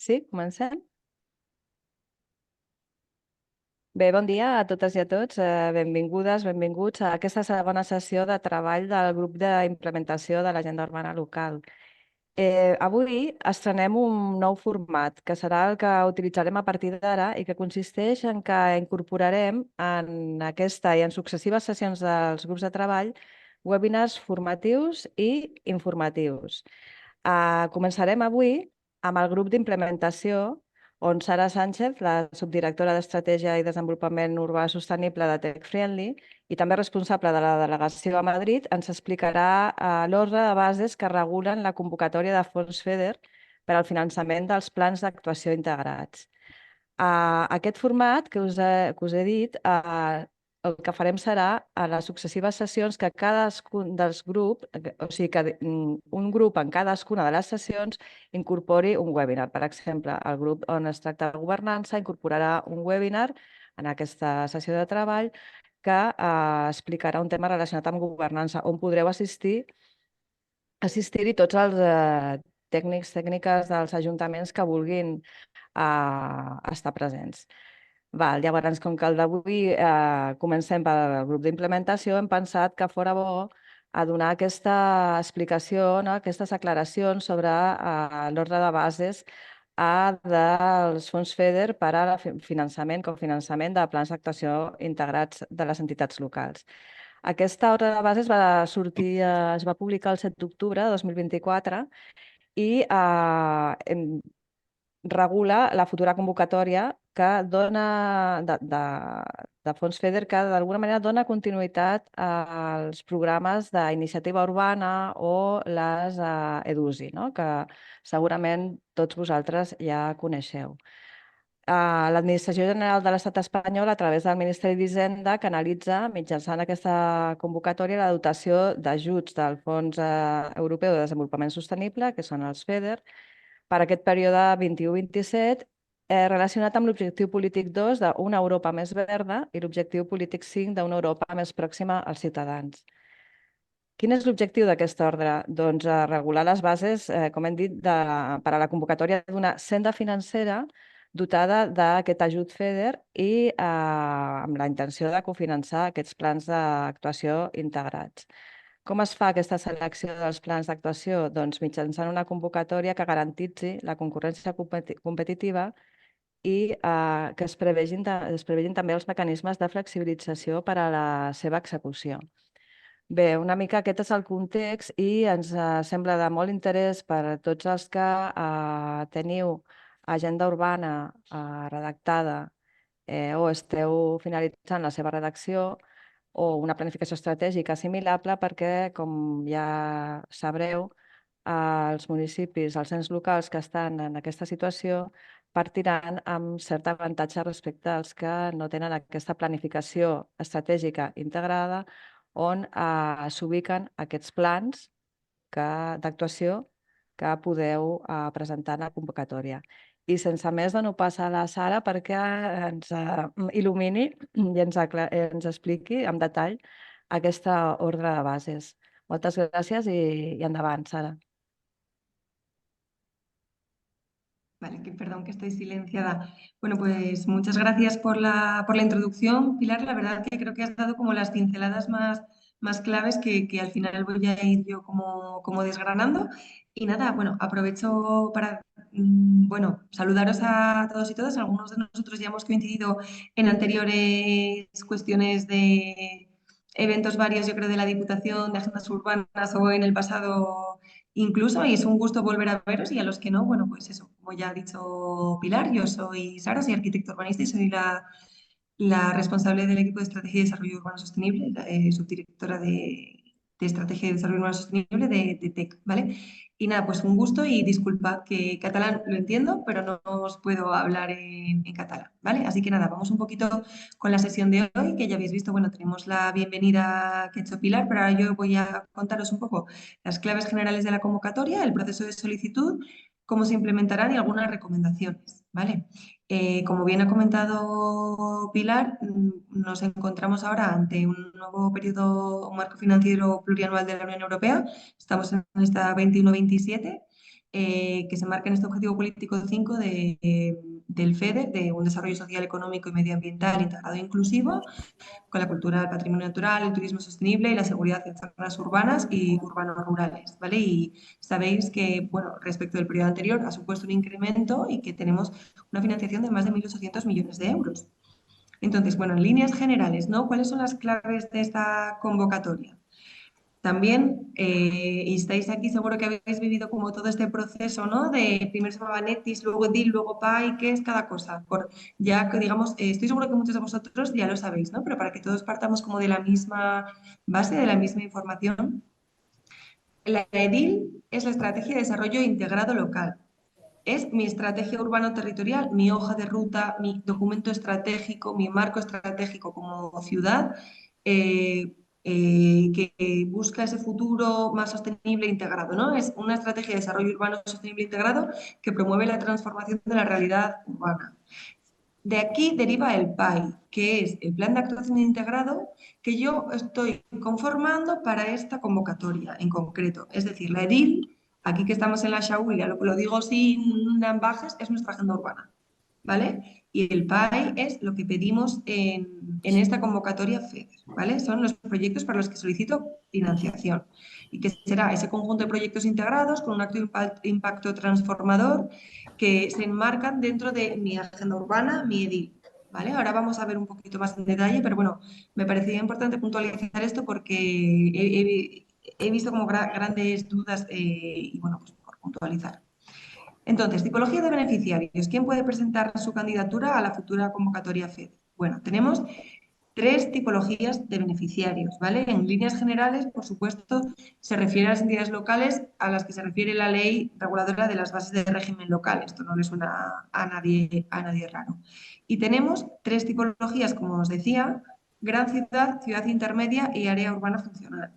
Sí, comencem? Bé, bon dia a totes i a tots. Benvingudes, benvinguts a aquesta segona sessió de treball del grup d'implementació de l'agenda urbana local. Avui estrenem un nou format, que serà el que utilitzarem a partir d'ara i que consisteix en que incorporarem en aquesta i en successives sessions dels grups de treball webinars formatius i informatius. Començarem avui amb el grup d'implementació, on Sara Sánchez, la subdirectora d'Estratègia i Desenvolupament Urbà Sostenible de Tech Friendly i també responsable de la delegació a Madrid, ens explicarà l'ordre de bases que regulen la convocatòria de fons FEDER per al finançament dels plans d'actuació integrats. Aquest format que us he dit, el que farem serà a les successives sessions que cadascun dels grups, o sigui que un grup en cadascuna de les sessions incorpori un webinar. Per exemple, el grup on es tracta de governança incorporarà un webinar en aquesta sessió de treball que explicarà un tema relacionat amb governança, on podreu assistir-hi tots els tècnics, tècniques dels ajuntaments que vulguin estar presents. Llavors, com que el d'avui comencem pel grup d'implementació, hem pensat que fora bo a donar aquesta explicació, no? Aquestes aclaracions sobre l'ordre de bases dels fons FEDER per al finançament, cofinançament de plans d'actuació integrats de les entitats locals. Aquesta ordre de bases va sortir, es va publicar el 7 d'octubre de 2024 i regula la futura convocatòria que dona de fons FEDER que d'alguna manera dona continuïtat als programes d'iniciativa urbana o les EDUSI, no? Que segurament tots vosaltres ja coneixeu. L'Administració General de l'Estat espanyol, a través del Ministeri d'Hisenda, canalitza mitjançant aquesta convocatòria la dotació d'ajuts del Fons Europeu de Desenvolupament Sostenible, que són els FEDER, per aquest període 21-27, relacionat amb l'objectiu polític 2 d'una Europa més verda i l'objectiu polític 5 d'una Europa més pròxima als ciutadans. Quin és l'objectiu d'aquesta ordre? Doncs regular les bases, com hem dit, per a la convocatòria d'una senda financera dotada d'aquest ajut FEDER i amb la intenció de cofinançar aquests plans d'actuació integrats. Com es fa aquesta selecció dels plans d'actuació? Doncs mitjançant una convocatòria que garantitzi la concurrència competitiva i que es prevegin també els mecanismes de flexibilització per a la seva execució. Bé, una mica aquest és el context i ens sembla de molt interès per a tots els que teniu agenda urbana redactada o esteu finalitzant la seva redacció o una planificació estratègica assimilable perquè, com ja sabreu, els municipis, els ens locals que estan en aquesta situació partiran amb cert avantatge respecte als que no tenen aquesta planificació estratègica integrada on s'ubiquen aquests plans d'actuació que podeu presentar en la convocatòria. I sense més dono pas a la Sara perquè ens il·lumini i ens expliqui en detall aquesta ordre de bases. Moltes gràcies i endavant, Sara. Vale, perdón que estoy silenciada. Bueno, pues muchas gracias por la introducción, Pilar. La verdad que creo que has dado como las pinceladas más claves que al final voy a ir yo como desgranando. Y nada, bueno, aprovecho para bueno, saludaros a todos y todas. Algunos de nosotros ya hemos coincidido en anteriores cuestiones de eventos varios, yo creo, de la Diputación, de agendas urbanas o en el pasado incluso, y es un gusto volver a veros. Y a los que no, bueno, pues eso, como ya ha dicho Pilar, yo soy Sara, soy arquitecto urbanista y soy la responsable del equipo de estrategia y desarrollo urbano sostenible, subdirectora de estrategia y desarrollo urbano sostenible de TEC, ¿vale? Y nada, pues un gusto y disculpad que catalán lo entiendo, pero no os puedo hablar en catalán, ¿vale? Así que nada, vamos un poquito con la sesión de hoy, que ya habéis visto, bueno, tenemos la bienvenida que ha hecho Pilar, pero ahora yo voy a contaros un poco las claves generales de la convocatoria, el proceso de solicitud, cómo se implementarán y algunas recomendaciones, ¿vale? Como bien ha comentado Pilar, nos encontramos ahora ante un nuevo periodo, un marco financiero plurianual de la Unión Europea. Estamos en esta 21-27 que se marca en este objetivo político 5 del FEDER, de un desarrollo social, económico y medioambiental integrado e inclusivo, con la cultura del patrimonio natural, el turismo sostenible y la seguridad en zonas urbanas y urbanos-rurales, ¿vale? Y sabéis que, bueno, respecto del periodo anterior ha supuesto un incremento y que tenemos una financiación de más de 1.800 millones de euros. Entonces, bueno, en líneas generales, ¿no? ¿Cuáles son las claves de esta convocatoria? También, y estáis aquí, seguro que habéis vivido como todo este proceso, ¿no? De primero se llamaba Netis, luego DIL, luego PAI, ¿qué es cada cosa? Ya que digamos, estoy seguro que muchos de vosotros ya lo sabéis, ¿no? Pero para que todos partamos como de la misma base, de la misma información. La EDIL es la Estrategia de Desarrollo Integrado Local. Es mi estrategia urbano-territorial, mi hoja de ruta, mi documento estratégico, mi marco estratégico como ciudad, eh, que busca ese futuro más sostenible e integrado, ¿no? Es una estrategia de desarrollo urbano sostenible e integrado que promueve la transformación de la realidad urbana. De aquí deriva el PAI, que es el Plan de Actuación Integrado que yo estoy conformando para esta convocatoria en concreto. Es decir, la EDIL, aquí que estamos en la Xauria, lo digo sin ambajes, es nuestra agenda urbana, ¿vale? Y el PAI es lo que pedimos en esta convocatoria FEDER, ¿vale? Son los proyectos para los que solicito financiación y que será ese conjunto de proyectos integrados con un alto impacto transformador que se enmarcan dentro de mi agenda urbana, mi EDIL, ¿vale? Ahora vamos a ver un poquito más en detalle, pero bueno, me parecía importante puntualizar esto porque he visto como grandes dudas y bueno, pues por puntualizar. Entonces, tipología de beneficiarios. ¿Quién puede presentar su candidatura a la futura convocatoria FED? Bueno, tenemos tres tipologías de beneficiarios, ¿vale? En líneas generales, por supuesto, se refiere a las entidades locales a las que se refiere la ley reguladora de las bases de régimen local. Esto no le suena a nadie raro. Y tenemos tres tipologías, como os decía: gran ciudad, ciudad intermedia y área urbana funcional.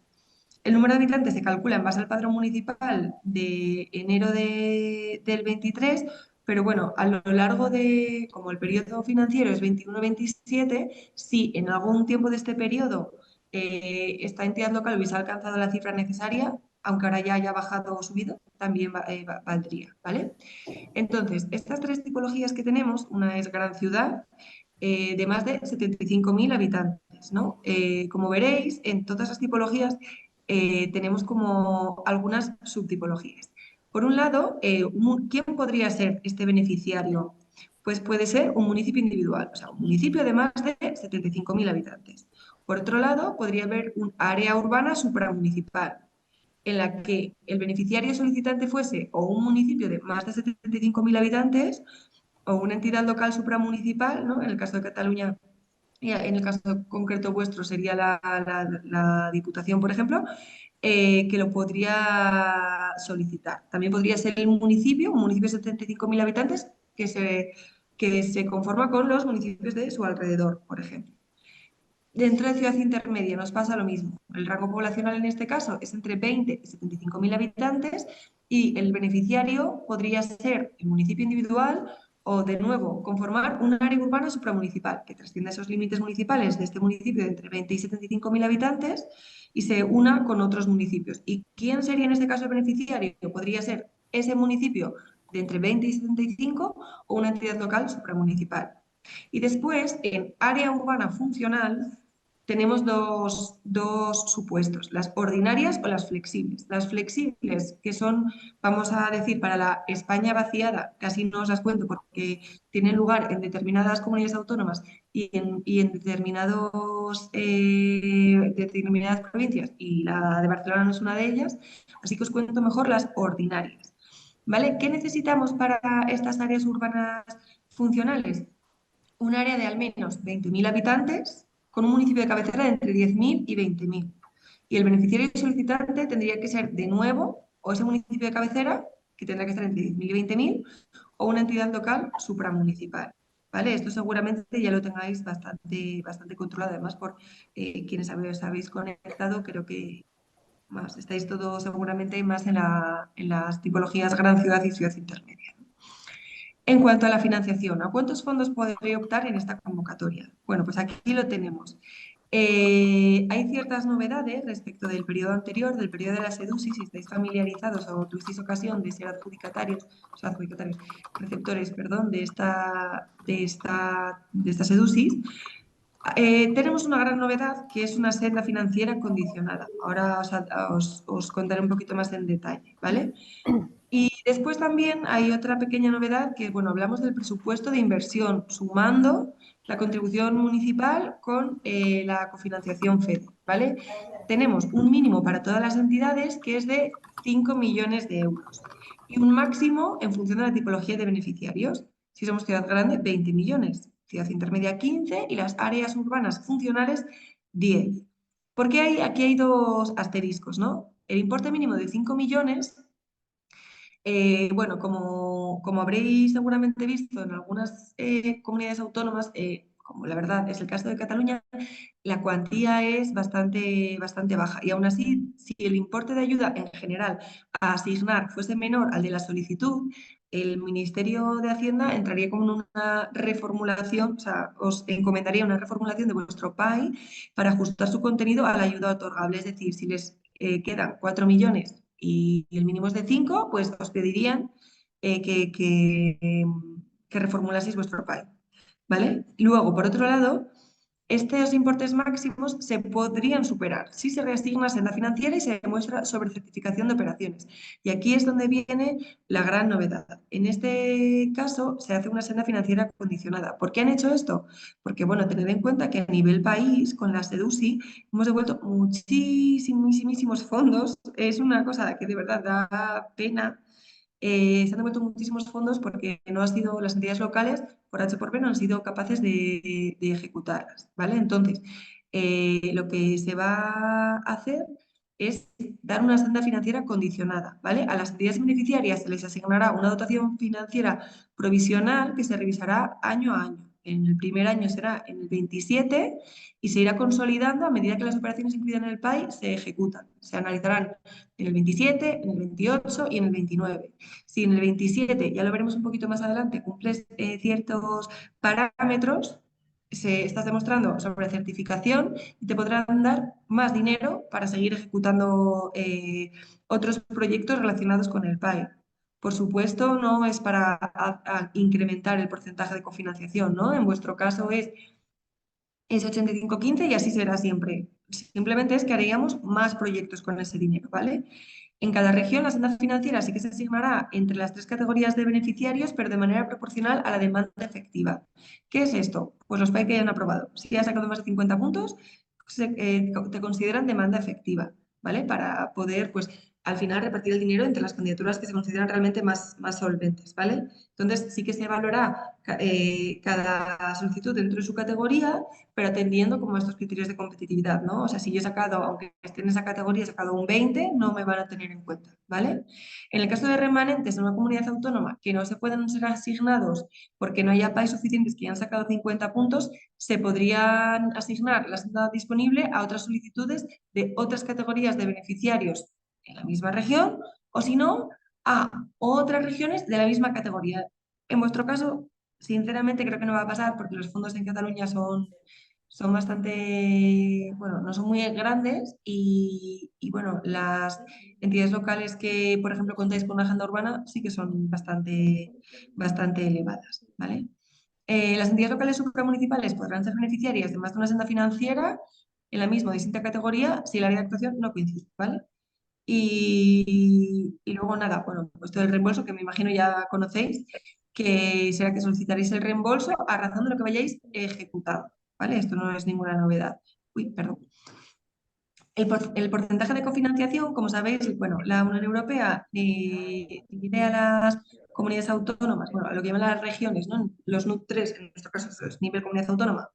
El número de habitantes se calcula en base al padrón municipal de enero del 23, pero bueno, a lo largo de, como el periodo financiero es 21-27, si en algún tiempo de este periodo esta entidad local hubiese alcanzado la cifra necesaria, aunque ahora ya haya bajado o subido, también valdría, ¿vale? Entonces, estas tres tipologías que tenemos, una es gran ciudad, de más de 75.000 habitantes, ¿no? Como veréis, en todas las tipologías tenemos como algunas subtipologías. Por un lado, ¿quién podría ser este beneficiario? Pues puede ser un municipio individual, o sea, un municipio de más de 75.000 habitantes. Por otro lado, podría haber un área urbana supramunicipal, en la que el beneficiario solicitante fuese o un municipio de más de 75.000 habitantes o una entidad local supramunicipal, ¿no? En el caso de Cataluña, y en el caso concreto vuestro sería la Diputación, por ejemplo, que lo podría solicitar. También podría ser el municipio, un municipio de 75.000 habitantes que se conforma con los municipios de su alrededor, por ejemplo. Dentro de ciudad intermedia nos pasa lo mismo. El rango poblacional en este caso es entre 20 y 75.000 habitantes y el beneficiario podría ser el municipio individual o, de nuevo, conformar un área urbana supramunicipal que trascienda esos límites municipales de este municipio de entre 20 y 75.000 habitantes y se una con otros municipios. ¿Y quién sería en este caso el beneficiario? Podría ser ese municipio de entre 20 y 75 o una entidad local supramunicipal. Y después, en área urbana funcional, tenemos dos supuestos, las ordinarias o las flexibles. Las flexibles, que son, vamos a decir, para la España vaciada, casi no os las cuento porque tienen lugar en determinadas comunidades autónomas y en determinadas provincias, y la de Barcelona no es una de ellas, así que os cuento mejor las ordinarias. ¿Vale? ¿Qué necesitamos para estas áreas urbanas funcionales? Un área de al menos 20.000 habitantes con un municipio de cabecera de entre 10.000 y 20.000. Y el beneficiario solicitante tendría que ser de nuevo o ese municipio de cabecera, que tendrá que estar entre 10.000 y 20.000, o una entidad local supramunicipal. ¿Vale? Esto seguramente ya lo tengáis bastante controlado, además por quienes habéis conectado, creo que más estáis todos seguramente más en las tipologías gran ciudad y ciudad intermedia. En cuanto a la financiación, ¿a cuántos fondos podría optar en esta convocatoria? Bueno, pues aquí lo tenemos. Hay ciertas novedades respecto del periodo anterior, del periodo de la SEDUSI, si estáis familiarizados o tuvisteis ocasión de ser adjudicatarios, o sea, adjudicatarios, receptores, perdón, de esta SEDUSI. Tenemos una gran novedad que es una senda financiera condicionada. Ahora os contaré un poquito más en detalle, ¿vale? Y después también hay otra pequeña novedad que, bueno, hablamos del presupuesto de inversión sumando la contribución municipal con la cofinanciación FEDER, ¿vale? Tenemos un mínimo para todas las entidades que es de 5 millones de euros y un máximo en función de la tipología de beneficiarios. Si somos ciudad grande, 20 millones, ciudad intermedia 15 y las áreas urbanas funcionales 10. Porque aquí hay dos asteriscos, ¿no? El importe mínimo de 5 millones bueno, como habréis seguramente visto en algunas comunidades autónomas, como la verdad es el caso de Cataluña, la cuantía es bastante baja. Y aún así, si el importe de ayuda en general a asignar fuese menor al de la solicitud, el Ministerio de Hacienda entraría como en una reformulación, o sea, os encomendaría una reformulación de vuestro PAI para ajustar su contenido a la ayuda otorgable. Es decir, si les quedan 4 millones y el mínimo es de 5, pues os pedirían que reformulaseis vuestro PAI, ¿vale? Luego, por otro lado, estos importes máximos se podrían superar si se reasigna senda financiera y se demuestra sobrecertificación de operaciones. Y aquí es donde viene la gran novedad. En este caso se hace una senda financiera condicionada. ¿Por qué han hecho esto? Porque, bueno, tened en cuenta que a nivel país, con la SEDUSI, hemos devuelto muchísimos fondos. Es una cosa que de verdad da pena. Se han devuelto muchísimos fondos porque no han sido las entidades locales, por H por B, no han sido capaces de ejecutarlas, ¿vale? Entonces, lo que se va a hacer es dar una senda financiera condicionada, ¿vale? A las entidades beneficiarias se les asignará una dotación financiera provisional que se revisará año a año. En el primer año será en el 27 y se irá consolidando a medida que las operaciones incluidas en el PAI se ejecutan. Se analizarán en el 27, en el 28 y en el 29. Si en el 27, ya lo veremos un poquito más adelante, cumples ciertos parámetros, estás demostrando sobre certificación y te podrán dar más dinero para seguir ejecutando otros proyectos relacionados con el PAE. Por supuesto, no es para incrementar el porcentaje de cofinanciación, ¿no? En vuestro caso es 85-15 y así será siempre. Simplemente es que haríamos más proyectos con ese dinero, ¿vale? En cada región la senda financiera sí que se asignará entre las tres categorías de beneficiarios, pero de manera proporcional a la demanda efectiva. ¿Qué es esto? Pues los PAI que hayan aprobado. Si has sacado más de 50 puntos, te consideran demanda efectiva, ¿vale? Para poder, pues, al final repartir el dinero entre las candidaturas que se consideran realmente más solventes, ¿vale? Entonces sí que se valora cada solicitud dentro de su categoría, pero atendiendo como a estos criterios de competitividad, ¿no? O sea, si yo he sacado, aunque esté en esa categoría, he sacado un 20, no me van a tener en cuenta, ¿vale? En el caso de remanentes en una comunidad autónoma que no se pueden ser asignados porque no haya países suficientes que hayan sacado 50 puntos, se podrían asignar la senda disponible a otras solicitudes de otras categorías de beneficiarios en la misma región o si no, a otras regiones de la misma categoría. En vuestro caso, sinceramente creo que no va a pasar porque los fondos en Cataluña son bastante, bueno, no son muy grandes y, bueno, las entidades locales que, por ejemplo, contáis con una agenda urbana sí que son bastante elevadas, ¿vale? Las entidades locales supramunicipales podrán ser beneficiarias de más de una senda financiera en la misma o distinta categoría si el área de actuación no coincide, ¿vale? Y luego nada, bueno, pues todo el reembolso que me imagino ya conocéis, que será que solicitaréis el reembolso a razón de lo que vayáis ejecutado, ¿vale? Esto no es ninguna novedad. Uy, perdón. El porcentaje de cofinanciación, como sabéis, bueno, la Unión Europea divide a las comunidades autónomas, bueno, a lo que llaman las regiones, ¿no? Los NUC3, en nuestro caso es nivel comunidad autónoma,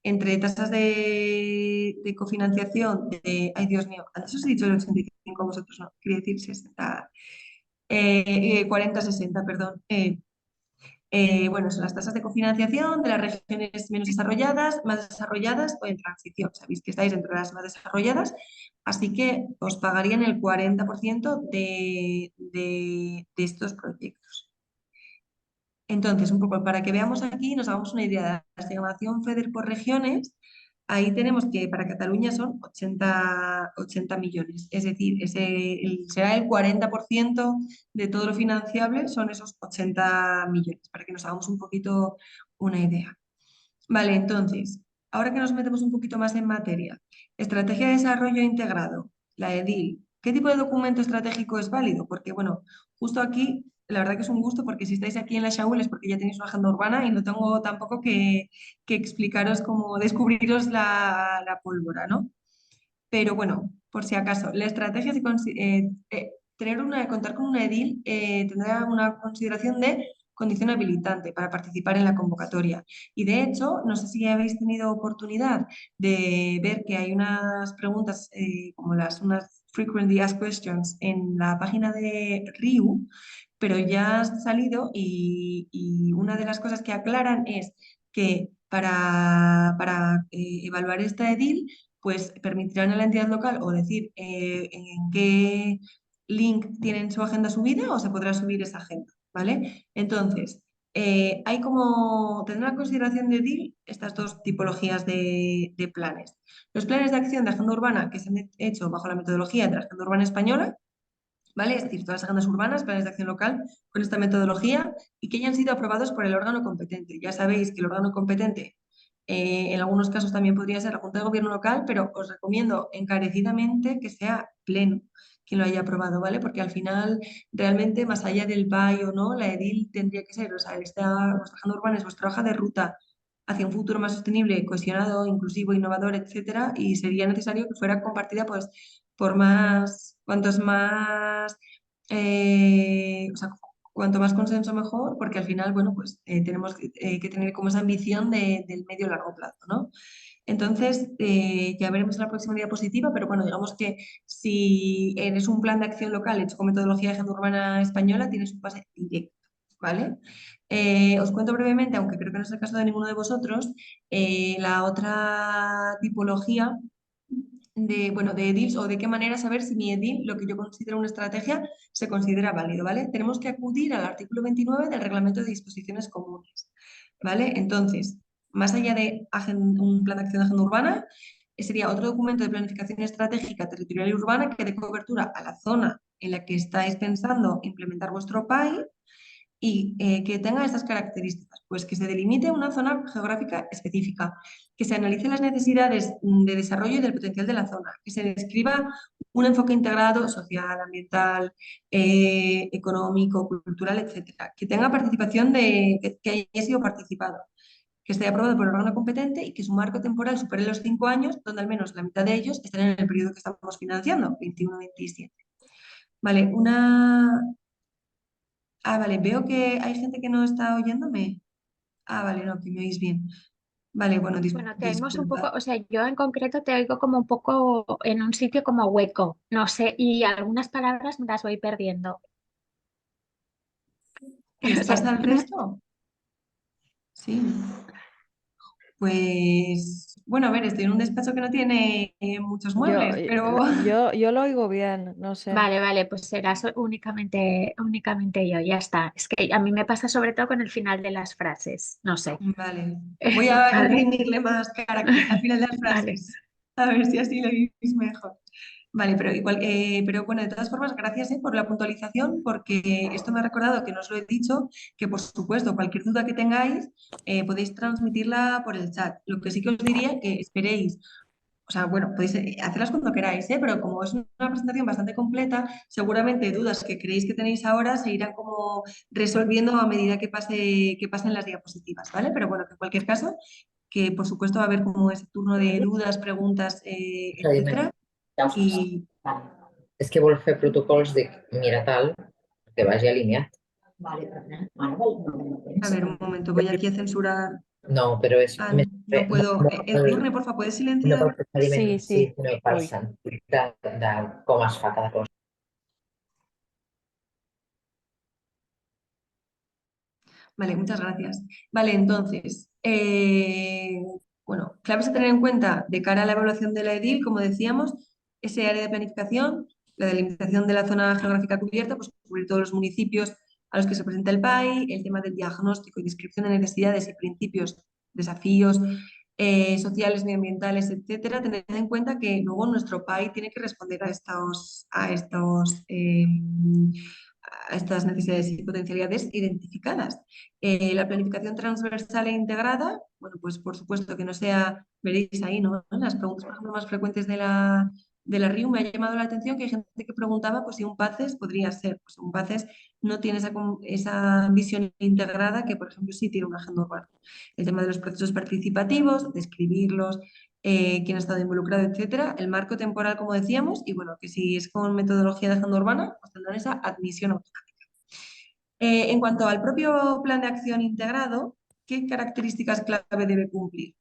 entre tasas de cofinanciación ay Dios mío, antes os he dicho el 85, vosotros no, quería decir 60, 40-60, perdón. Bueno, son las tasas de cofinanciación de las regiones menos desarrolladas, más desarrolladas o en transición. Sabéis que estáis entre las más desarrolladas, así que os pagarían el 40% de estos proyectos. Entonces, un poco para que veamos aquí, nos hagamos una idea de la asignación FEDER por regiones. ahí tenemos que para Cataluña son 80 millones, es decir, será el 40% de todo lo financiable, son esos 80 millones, para que nos hagamos un poquito una idea. Vale, entonces, ahora que nos metemos un poquito más en materia, estrategia de desarrollo integrado, la EDIL, ¿qué tipo de documento estratégico es válido? Porque, bueno, justo aquí, la verdad que es un gusto porque si estáis aquí en la Shaul es porque ya tenéis una agenda urbana y no tengo tampoco que explicaros cómo descubriros la pólvora, ¿no? Pero bueno, por si acaso, la estrategia contar con una edil tendrá una consideración de condición habilitante para participar en la convocatoria. Y de hecho, no sé si habéis tenido oportunidad de ver que hay unas preguntas como unas frequently asked questions en la página de RIU, pero ya han salido y una de las cosas que aclaran es que para evaluar esta edil pues permitirán a la entidad local o decir en qué link tienen su agenda subida o se podrá subir esa agenda, ¿vale? Entonces, tendrá en consideración de DIL estas dos tipologías de planes. Los planes de acción de agenda urbana que se han hecho bajo la metodología de la agenda urbana española, ¿vale? Es decir, todas las agendas urbanas, planes de acción local con esta metodología y que hayan sido aprobados por el órgano competente. Ya sabéis que el órgano competente en algunos casos también podría ser la Junta de Gobierno local, pero os recomiendo encarecidamente que sea pleno quien lo haya aprobado, ¿vale? Porque al final, realmente, más allá del PAI o no, la EDIL tendría que ser, o sea, vuestra agenda urbana es vuestra hoja de ruta hacia un futuro más sostenible, cohesionado, inclusivo, innovador, etcétera, y sería necesario que fuera compartida, pues, cuantos más, o sea, cuanto más consenso mejor, porque al final, bueno, pues tenemos que tener como esa ambición del medio largo plazo, ¿no? Entonces, ya veremos en la próxima diapositiva, pero bueno, digamos que si eres un plan de acción local hecho con metodología de agenda urbana española, tienes un pase directo, ¿vale? Os cuento brevemente, aunque creo que no es el caso de ninguno de vosotros, la otra tipología de edils o de qué manera saber si mi edil, lo que yo considero una estrategia, se considera válido, ¿vale? Tenemos que acudir al artículo 29 del Reglamento de Disposiciones Comunes, ¿vale? Entonces, más allá de un plan de acción de agenda urbana, sería otro documento de planificación estratégica territorial y urbana que dé cobertura a la zona en la que estáis pensando implementar vuestro PAI y que tenga estas características, pues que se delimite una zona geográfica específica, que se analicen las necesidades de desarrollo y del potencial de la zona, que se describa un enfoque integrado social, ambiental, económico, cultural, etcétera, que tenga participación que haya sido participado, que esté aprobado por el órgano competente y que su marco temporal supere los 5 años, donde al menos la mitad de ellos estén en el periodo que estamos financiando, 21-27. Vale, vale, veo que hay gente que no está oyéndome. Vale, no, que me oís bien. Vale, bueno, Bueno, te oímos un disculpad. poco, o sea, yo en concreto te oigo como un poco en un sitio como hueco, no sé, y algunas palabras me las voy perdiendo. ¿Les O sea, pasa al resto? Sí. Pues, bueno, a ver, estoy en un despacho que no tiene muchos Yo, muebles, pero yo lo oigo bien, no sé. vale, vale, pues será únicamente yo, ya está. Es que a mí me pasa sobre todo con el final de las frases, no sé. vale. Voy a ¿Vale? imprimirle más carácter al final de las Vale. frases, a ver si así lo oís mejor. Vale, pero igual, pero bueno, de todas formas, gracias por la puntualización, porque esto me ha recordado que no os lo he dicho, que por supuesto, cualquier duda que tengáis, podéis transmitirla por el chat. Lo que sí que os diría que esperéis, o sea, bueno, podéis hacerlas cuando queráis, pero como es una presentación bastante completa, seguramente dudas que creéis que tenéis ahora se irán como resolviendo a medida que pasen las diapositivas, ¿vale? Pero bueno, que en cualquier caso, que por supuesto va a haber como ese turno de dudas, preguntas, etcétera. Ja us passa. Y És que vol fer protocols de mira tal, que vagi alineat. a ver, un momento, voy aquí a censurar. No, però és més No puedo. molt, Edurne, porfa, ¿puedes no pel silenciar? procediment Sí, en si, sí. sinó pel Uy. sentit de com es fa cada cosa. Vale, muchas gracias. Vale, entonces, bueno, claves a tener en cuenta de cara a la evaluación de la EDIL, como decíamos, ese área de planificación, la delimitación de la zona geográfica cubierta, pues cubrir todos los municipios a los que se presenta el PAI, el tema del diagnóstico y descripción de necesidades y principios, desafíos sociales, medioambientales, etcétera, tened en cuenta que luego nuestro PAI tiene que responder a estas necesidades y potencialidades identificadas. La planificación transversal e integrada, bueno, pues por supuesto que no sea, veréis ahí, ¿no? Las preguntas, por ejemplo, más frecuentes de la RIU me ha llamado la atención que hay gente que preguntaba pues, si un PACES podría ser. Pues un PACES no tiene esa visión integrada que, por ejemplo, sí tiene una agenda urbana. El tema de los procesos participativos, describirlos, quién ha estado involucrado, etcétera, el marco temporal, como decíamos, y bueno, que si es con metodología de agenda urbana, pues tendrán esa admisión automática. En cuanto al propio plan de acción integrado, ¿qué características clave debe cumplir?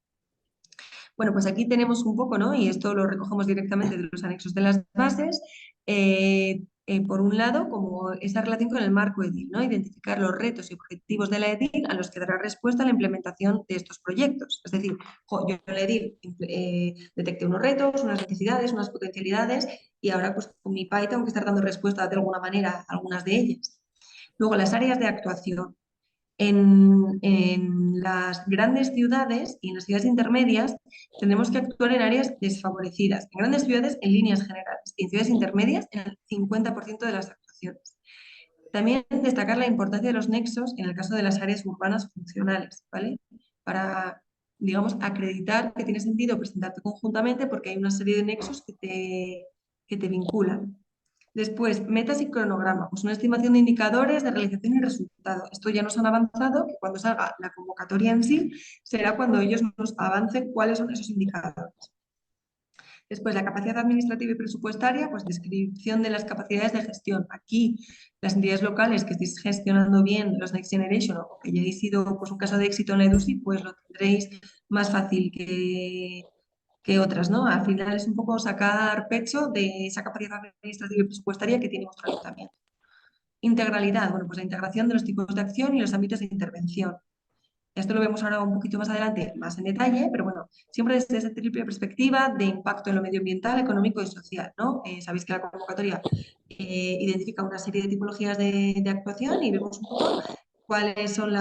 Bueno, pues aquí tenemos un poco, ¿no? Y esto lo recogemos directamente de los anexos de las bases. Por un lado, como esa relación con el marco EDIL, ¿no? Identificar los retos y objetivos de la EDIL a los que dará respuesta la implementación de estos proyectos. Es decir, yo en la EDIL detecté unos retos, unas necesidades, unas potencialidades y ahora pues con mi PAI tengo que estar dando respuesta de alguna manera a algunas de ellas. Luego, las áreas de actuación. En las grandes ciudades y en las ciudades intermedias tenemos que actuar en áreas desfavorecidas. En grandes ciudades, en líneas generales, y en ciudades intermedias, en el 50% de las actuaciones. También destacar la importancia de los nexos en el caso de las áreas urbanas funcionales, ¿vale? Para, digamos, acreditar que tiene sentido presentarte conjuntamente porque hay una serie de nexos que te vinculan. Después, metas y cronograma, pues una estimación de indicadores de realización y resultado. Esto ya nos han avanzado, que cuando salga la convocatoria en sí, será cuando ellos nos avancen cuáles son esos indicadores. Después, la capacidad administrativa y presupuestaria, pues descripción de las capacidades de gestión. Aquí, las entidades locales que estéis gestionando bien los Next Generation o que hayáis sido pues, un caso de éxito en la EDUSI, pues lo tendréis más fácil que otras, ¿no? Al final es un poco sacar pecho de esa capacidad administrativa y presupuestaria que tiene vuestro ayuntamiento. Integralidad, bueno, pues la integración de los tipos de acción y los ámbitos de intervención. Esto lo vemos ahora un poquito más adelante, más en detalle, pero bueno, siempre desde esa triple perspectiva de impacto en lo medioambiental, económico y social, ¿no? Sabéis que la convocatoria identifica una serie de tipologías de actuación y vemos un poco cuáles son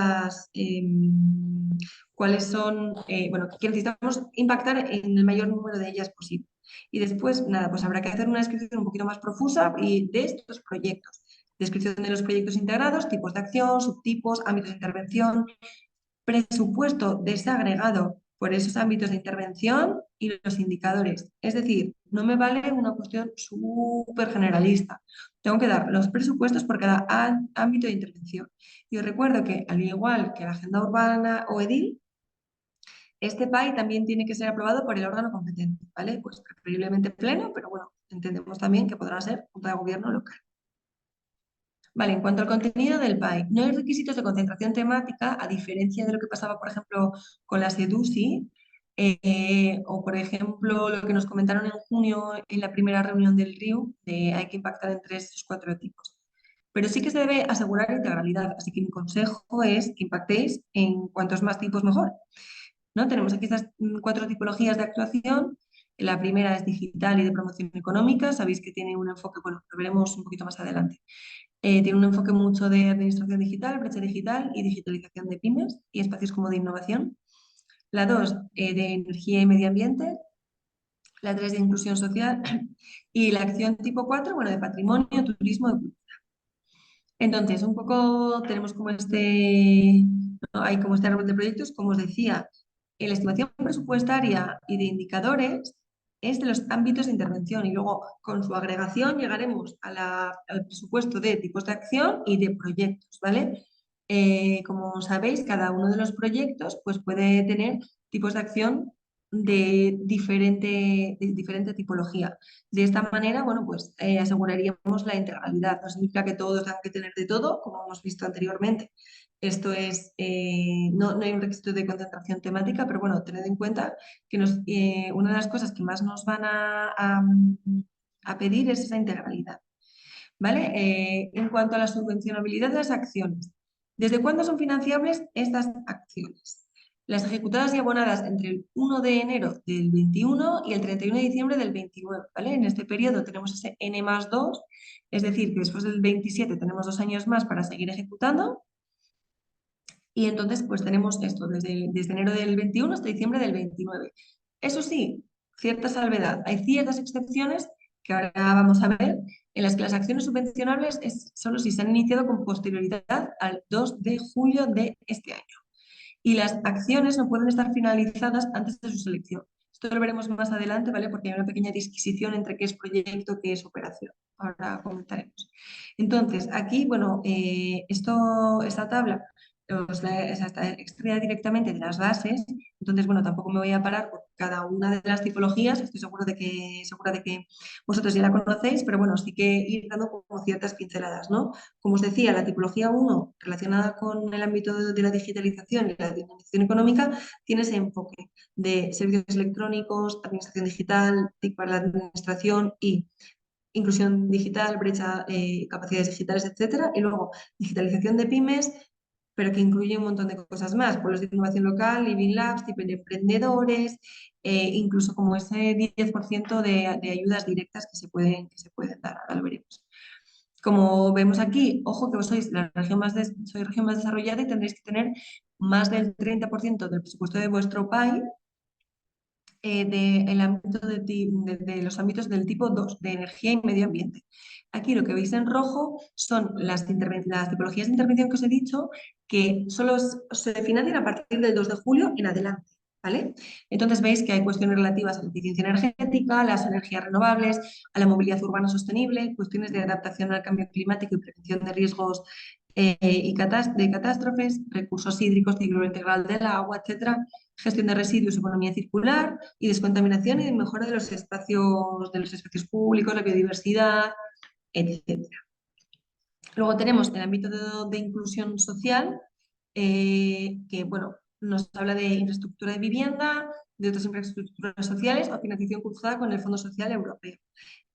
bueno, que necesitamos impactar en el mayor número de ellas posible. Y después, nada, pues habrá que hacer una descripción un poquito más profusa de estos proyectos. Descripción de los proyectos integrados, tipos de acción, subtipos, ámbitos de intervención, presupuesto desagregado por esos ámbitos de intervención y los indicadores. Es decir, no me vale una cuestión súper generalista. Tengo que dar los presupuestos por cada ámbito de intervención. Y os recuerdo que, al igual que la agenda urbana o EDIL, este PAI también tiene que ser aprobado por el órgano competente, ¿vale? Pues preferiblemente pleno, pero bueno, entendemos también que podrá ser Junta de Gobierno local. Vale, en cuanto al contenido del PAI, no hay requisitos de concentración temática, a diferencia de lo que pasaba, por ejemplo, con la SEDUSI, o por ejemplo, lo que nos comentaron en junio en la primera reunión del RIU, de hay que impactar en 3 o 4 tipos. Pero sí que se debe asegurar integralidad, así que mi consejo es que impactéis en cuantos más tipos mejor, ¿no? Tenemos aquí estas 4 tipologías de actuación. La primera es digital y de promoción económica, sabéis que tiene un enfoque, bueno, lo veremos un poquito más adelante. Tiene un enfoque mucho de administración digital, brecha digital y digitalización de pymes y espacios como de innovación. La 2, de energía y medio ambiente. La 3, de inclusión social. Y la acción tipo 4, bueno, de patrimonio, turismo y cultura. Entonces, un poco tenemos como hay como este árbol de proyectos, como os decía, la estimación presupuestaria y de indicadores es de los ámbitos de intervención y luego con su agregación llegaremos al presupuesto de tipos de acción y de proyectos, ¿vale? Como sabéis, cada uno de los proyectos pues, puede tener tipos de acción de diferente tipología. De esta manera, bueno, pues aseguraríamos la integralidad. No significa que todos tengan que tener de todo, como hemos visto anteriormente. Esto es, no hay un requisito de concentración temática, pero bueno, tened en cuenta que una de las cosas que más nos van a pedir es esa integralidad. ¿Vale? En cuanto a la subvencionabilidad de las acciones, ¿desde cuándo son financiables estas acciones? Las ejecutadas y abonadas entre el 1 de enero del 21 y el 31 de diciembre del 29, ¿vale? En este periodo tenemos ese N+2, es decir, que después del 27 tenemos 2 años más para seguir ejecutando. Y entonces, pues tenemos esto desde enero del 21 hasta diciembre del 29. Eso sí, cierta salvedad. Hay ciertas excepciones que ahora vamos a ver, en las que las acciones subvencionables es solo si se han iniciado con posterioridad al 2 de julio de este año. Y las acciones no pueden estar finalizadas antes de su selección. Esto lo veremos más adelante, ¿vale? Porque hay una pequeña disquisición entre qué es proyecto, qué es operación. Ahora comentaremos. Entonces, aquí, bueno, esta tabla está extraída directamente de las bases. Entonces, bueno, tampoco me voy a parar por cada una de las tipologías. Estoy segura de que vosotros ya la conocéis, pero bueno, sí que ir dando como ciertas pinceladas, ¿no? Como os decía, la tipología 1, relacionada con el ámbito de la digitalización y la dinamización económica, tiene ese enfoque de servicios electrónicos, administración digital, TIC para la administración y inclusión digital, brecha, capacidades digitales, etcétera. Y luego, digitalización de pymes, pero que incluye un montón de cosas más, pueblos de innovación local, Living Labs, tipo de emprendedores, incluso como ese 10% de ayudas directas que se pueden dar, ahora lo veremos. Como vemos aquí, ojo que vos sois la región sois región más desarrollada y tendréis que tener más del 30% del presupuesto de vuestro país de los ámbitos del tipo 2, de energía y medio ambiente. Aquí lo que veis en rojo son las tipologías de intervención que os he dicho, que solo se financian a partir del 2 de julio en adelante. ¿Vale? Entonces veis que hay cuestiones relativas a la eficiencia energética, a las energías renovables, a la movilidad urbana sostenible, cuestiones de adaptación al cambio climático y prevención de riesgos de catástrofes, recursos hídricos, ciclo integral del agua, etcétera, gestión de residuos, economía circular y descontaminación y mejora de los espacios públicos, la biodiversidad, etcétera. Luego tenemos el ámbito de inclusión social, que bueno, nos habla de infraestructura de vivienda, de otras infraestructuras sociales o financiación cruzada con el Fondo Social Europeo.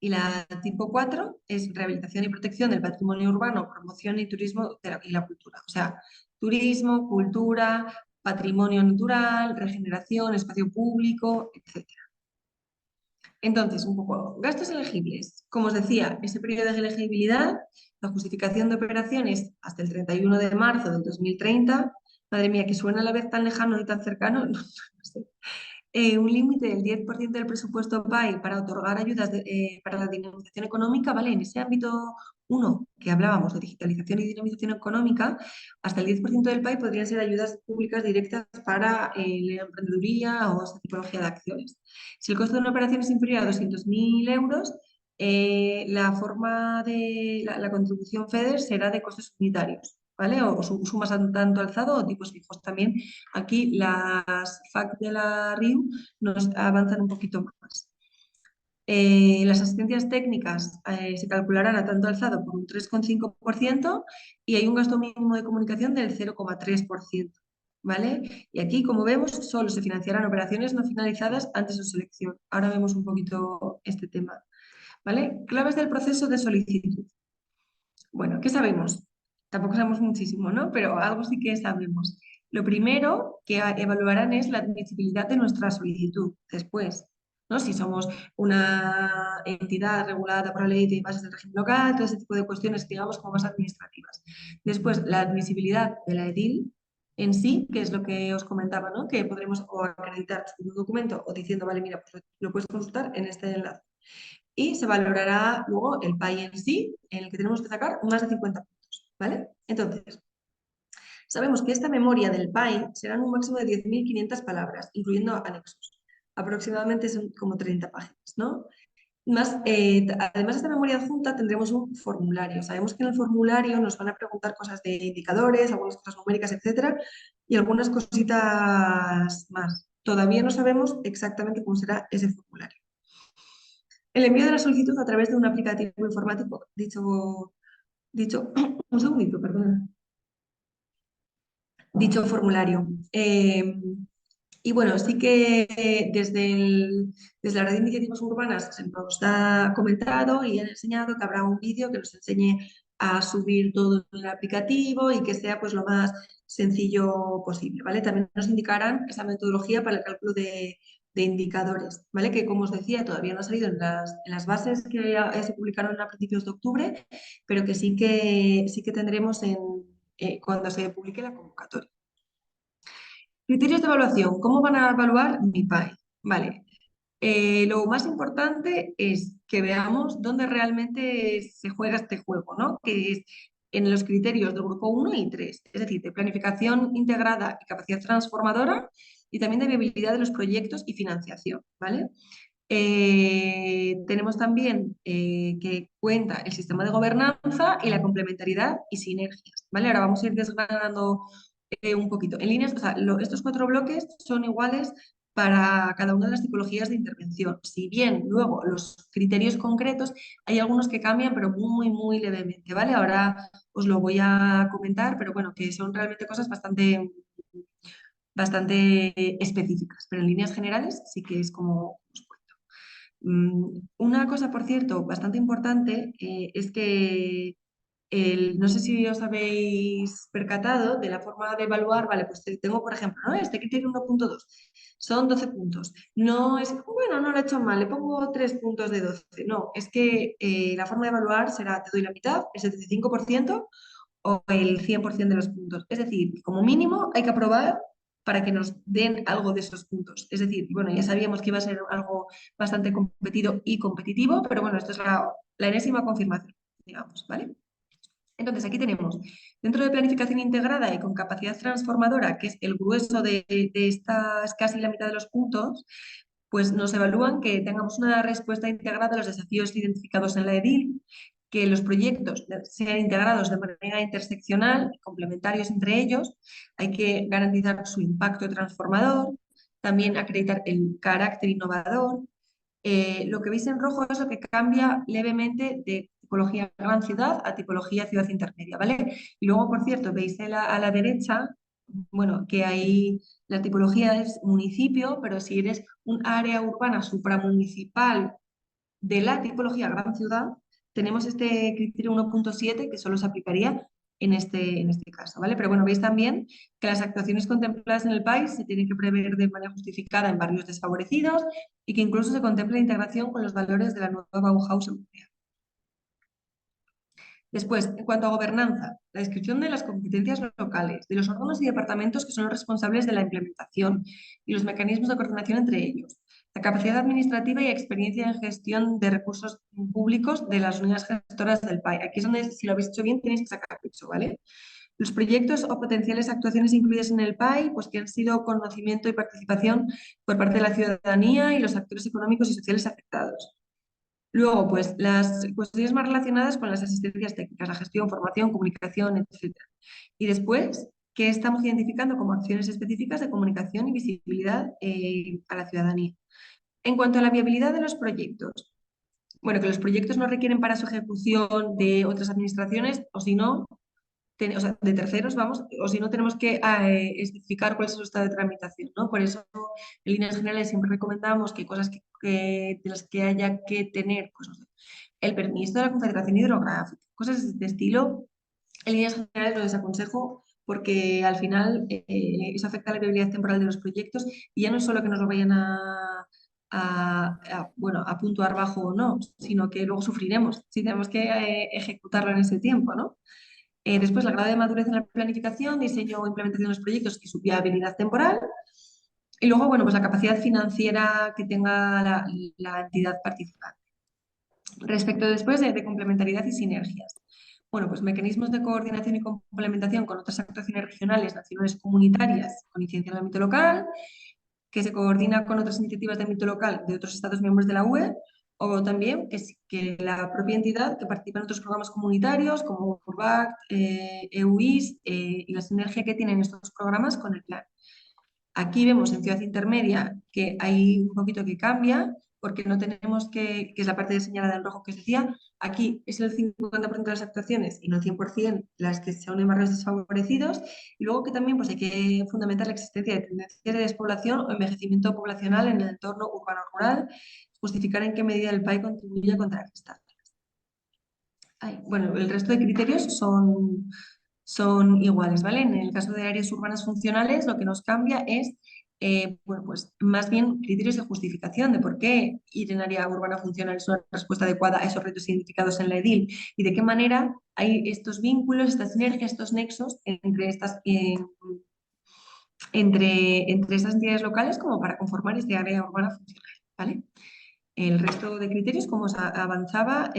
Y la tipo 4 es rehabilitación y protección del patrimonio urbano, promoción y turismo y la cultura. O sea, turismo, cultura, patrimonio natural, regeneración, espacio público, etc. Entonces, un poco, gastos elegibles. Como os decía, ese periodo de elegibilidad, la justificación de operaciones hasta el 31 de marzo del 2030, madre mía, que suena a la vez tan lejano y tan cercano, no sé. Un límite del 10% del presupuesto PAI para otorgar ayudas para la dinamización económica, ¿vale? En ese ámbito 1 que hablábamos de digitalización y dinamización económica, hasta el 10% del PAI podrían ser ayudas públicas directas para la emprendeduría o esta tipología de acciones. Si el costo de una operación es inferior a 200.000 euros, la forma de la contribución FEDER será de costes unitarios, ¿vale? O sumas tanto alzado o tipos fijos. También aquí las FAC de la RIU nos avanzan un poquito más. Las asistencias técnicas se calcularán a tanto alzado por un 3,5% y hay un gasto mínimo de comunicación del 0,3%. ¿Vale? Y aquí, como vemos, solo se financiarán operaciones no finalizadas antes de su selección. Ahora vemos un poquito este tema. ¿Vale? Claves del proceso de solicitud. Bueno, ¿qué sabemos? Tampoco sabemos muchísimo, ¿no? Pero algo sí que sabemos. Lo primero que evaluarán es la admisibilidad de nuestra solicitud. Después, ¿no? Si somos una entidad regulada por la ley de bases del régimen local, todo ese tipo de cuestiones, digamos, como más administrativas. Después, la admisibilidad de la EDIL en sí, que es lo que os comentaba, ¿no? Que podremos o acreditar un documento o diciendo, vale, mira, pues lo puedes consultar en este enlace. Y se valorará luego el PAI en sí, en el que tenemos que sacar más de 50 puntos, ¿vale? Entonces, sabemos que esta memoria del PAI será un máximo de 10.500 palabras, incluyendo anexos. Aproximadamente son como 30 páginas, ¿no? Además de esta memoria adjunta, tendremos un formulario. Sabemos que en el formulario nos van a preguntar cosas de indicadores, algunas cosas numéricas, etcétera, y algunas cositas más. Todavía no sabemos exactamente cómo será ese formulario. El envío de la solicitud a través de un aplicativo informático, un segundito, perdón. Dicho formulario. Y bueno, sí que desde la red de iniciativas urbanas se nos ha comentado y han enseñado que habrá un vídeo que nos enseñe a subir todo en el aplicativo y que sea pues lo más sencillo posible, ¿vale? También nos indicarán esa metodología para el cálculo de indicadores, ¿vale? Que como os decía, todavía no ha salido en las bases que se publicaron a principios de octubre, pero que sí que tendremos cuando se publique la convocatoria, Criterios de evaluación. ¿Cómo van a evaluar mi PAE? Vale. Lo más importante es que veamos dónde realmente se juega este juego, ¿no? Que es en los criterios del grupo 1 y 3, es decir, de planificación integrada y capacidad transformadora y también de viabilidad de los proyectos y financiación, ¿vale? Tenemos también que cuenta el sistema de gobernanza y la complementariedad y sinergias, ¿vale? Ahora vamos a ir desgranando un poquito. En líneas, o sea, estos 4 bloques son iguales para cada una de las tipologías de intervención. Si bien luego los criterios concretos hay algunos que cambian, pero muy, muy levemente, ¿vale? Ahora os lo voy a comentar, pero bueno, que son realmente cosas bastante específicas, pero en líneas generales sí que es como os cuento. Una cosa, por cierto, bastante importante es que no sé si os habéis percatado de la forma de evaluar, vale, pues tengo, por ejemplo, ¿no? Este criterio 1.2, son 12 puntos. No es, bueno, no lo he hecho mal, le pongo 3 puntos de 12. No, es que la forma de evaluar será, te doy la mitad, el 75% o el 100% de los puntos. Es decir, como mínimo hay que aprobar para que nos den algo de esos puntos. Es decir, bueno, ya sabíamos que iba a ser algo bastante competido y competitivo, pero bueno, esto es la enésima confirmación, digamos, ¿vale? Entonces, aquí tenemos, dentro de planificación integrada y con capacidad transformadora, que es el grueso de estas casi la mitad de los puntos, pues nos evalúan que tengamos una respuesta integrada a los desafíos identificados en la EDIL, que los proyectos sean integrados de manera interseccional y complementarios entre ellos, hay que garantizar su impacto transformador, también acreditar el carácter innovador. Lo que veis en rojo es lo que cambia levemente de tipología gran ciudad a tipología ciudad intermedia, ¿vale? Y luego, por cierto, veis a la derecha, bueno, que ahí la tipología es municipio, pero si eres un área urbana supramunicipal de la tipología gran ciudad, tenemos este criterio 1.7 que solo se aplicaría en este caso, ¿vale? Pero bueno, veis también que las actuaciones contempladas en el país se tienen que prever de manera justificada en barrios desfavorecidos y que incluso se contempla la integración con los valores de la nueva Bauhaus europea. Después, en cuanto a gobernanza, la descripción de las competencias locales, de los órganos y departamentos que son los responsables de la implementación y los mecanismos de coordinación entre ellos, la capacidad administrativa y experiencia en gestión de recursos públicos de las unidades gestoras del PAI. Aquí es donde, si lo habéis hecho bien, tenéis que sacar pecho, ¿vale? Los proyectos o potenciales actuaciones incluidas en el PAI, pues que han sido conocimiento y participación por parte de la ciudadanía y los actores económicos y sociales afectados. Luego, pues las cuestiones más relacionadas con las asistencias técnicas, la gestión, formación, comunicación, etc. Y después, ¿qué estamos identificando como acciones específicas de comunicación y visibilidad a la ciudadanía? En cuanto a la viabilidad de los proyectos, bueno, que los proyectos no requieren para su ejecución de otras administraciones, o si no, o sea, de terceros, vamos, o si no tenemos que especificar cuál es su estado de tramitación, ¿no? Por eso, en líneas generales, siempre recomendamos que cosas de las que haya que tener, pues no sé, el permiso de la Confederación Hidrográfica, cosas de este estilo, en líneas generales lo desaconsejo porque al final eso afecta a la viabilidad temporal de los proyectos y ya no es solo que nos lo vayan bueno, a puntuar bajo o no, sino que luego sufriremos si tenemos que ejecutarlo en ese tiempo, ¿no? Después, la grado de madurez en la planificación, diseño o implementación de los proyectos y su viabilidad temporal. Y luego, bueno, pues la capacidad financiera que tenga la entidad participante. Respecto después de complementariedad y sinergias. Bueno, pues mecanismos de coordinación y complementación con otras actuaciones regionales, nacionales, comunitarias, con incidencia en el ámbito local, que se coordina con otras iniciativas de ámbito local de otros Estados miembros de la UE, o también que la propia entidad que participa en otros programas comunitarios como URBAC, EUIS y la sinergia que tienen estos programas con el plan. Aquí vemos en ciudad intermedia que hay un poquito que cambia, porque no tenemos que es la parte señalada en rojo que os decía, aquí es el 50% de las actuaciones y no el 100% las que son en barrios desfavorecidos, y luego que también pues, hay que fundamentar la existencia de tendencias de despoblación o envejecimiento poblacional en el entorno urbano-rural, justificar en qué medida el PAI contribuye a contrarrestarlas. Bueno, el resto de criterios son iguales, ¿vale? En el caso de áreas urbanas funcionales, lo que nos cambia es, bueno, pues más bien criterios de justificación de por qué ir en área urbana funcional es una respuesta adecuada a esos retos identificados en la EDIL y de qué manera hay estos vínculos, estas sinergias, estos nexos entre estas entre esas entidades locales como para conformar este área urbana funcional, ¿vale? El resto de criterios, como os avanzaba,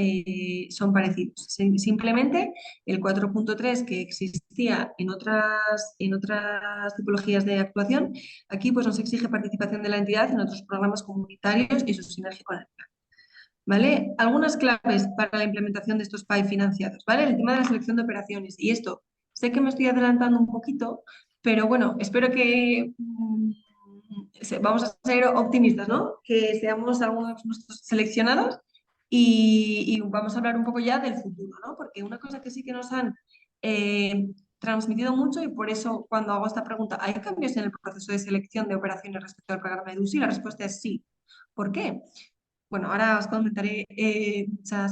son parecidos. Simplemente el 4.3 que existía en otras tipologías de actuación, aquí pues nos exige participación de la entidad en otros programas comunitarios y su sinergia con el plan. ¿Vale? Algunas claves para la implementación de estos PAI financiados, ¿vale? El tema de la selección de operaciones. Y esto, sé que me estoy adelantando un poquito, pero bueno, espero que vamos a ser optimistas, ¿no? Que seamos algunos nuestros seleccionados y vamos a hablar un poco ya del futuro, ¿no? Porque una cosa que sí que nos han transmitido mucho y por eso cuando hago esta pregunta, ¿hay cambios en el proceso de selección de operaciones respecto al programa de USI? La respuesta es sí. ¿Por qué? Bueno, ahora os comentaré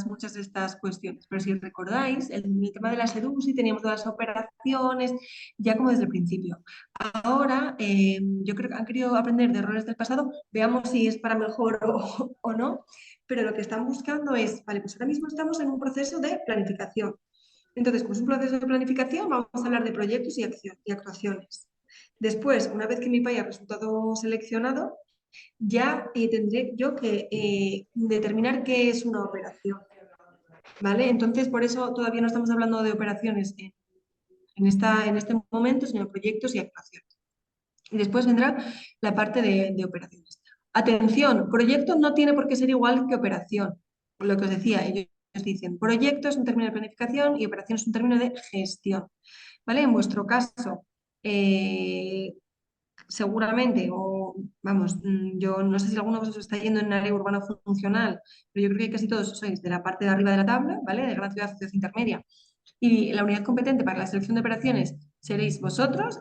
muchas de estas cuestiones, pero si recordáis, el tema de las EDUSI teníamos todas las operaciones ya como desde el principio. Ahora, yo creo que han querido aprender de errores del pasado, veamos si es para mejor o no, pero lo que están buscando es, vale, pues ahora mismo estamos en un proceso de planificación. Entonces, como es un proceso de planificación, vamos a hablar de proyectos y actuaciones. Después, una vez que mi país ha resultado seleccionado, ya tendré yo que determinar qué es una operación, ¿vale? Entonces, por eso todavía no estamos hablando de operaciones en este momento, sino de proyectos y actuaciones. Y después vendrá la parte de operaciones. Atención, proyecto no tiene por qué ser igual que operación. Lo que os decía, ellos dicen, proyecto es un término de planificación y operación es un término de gestión, ¿vale? En vuestro caso, seguramente, o vamos, yo no sé si alguno de vosotros está yendo en área urbana funcional, pero yo creo que casi todos sois de la parte de arriba de la tabla, ¿vale? De gran ciudad, ciudad intermedia. Y la unidad competente para la selección de operaciones seréis vosotros,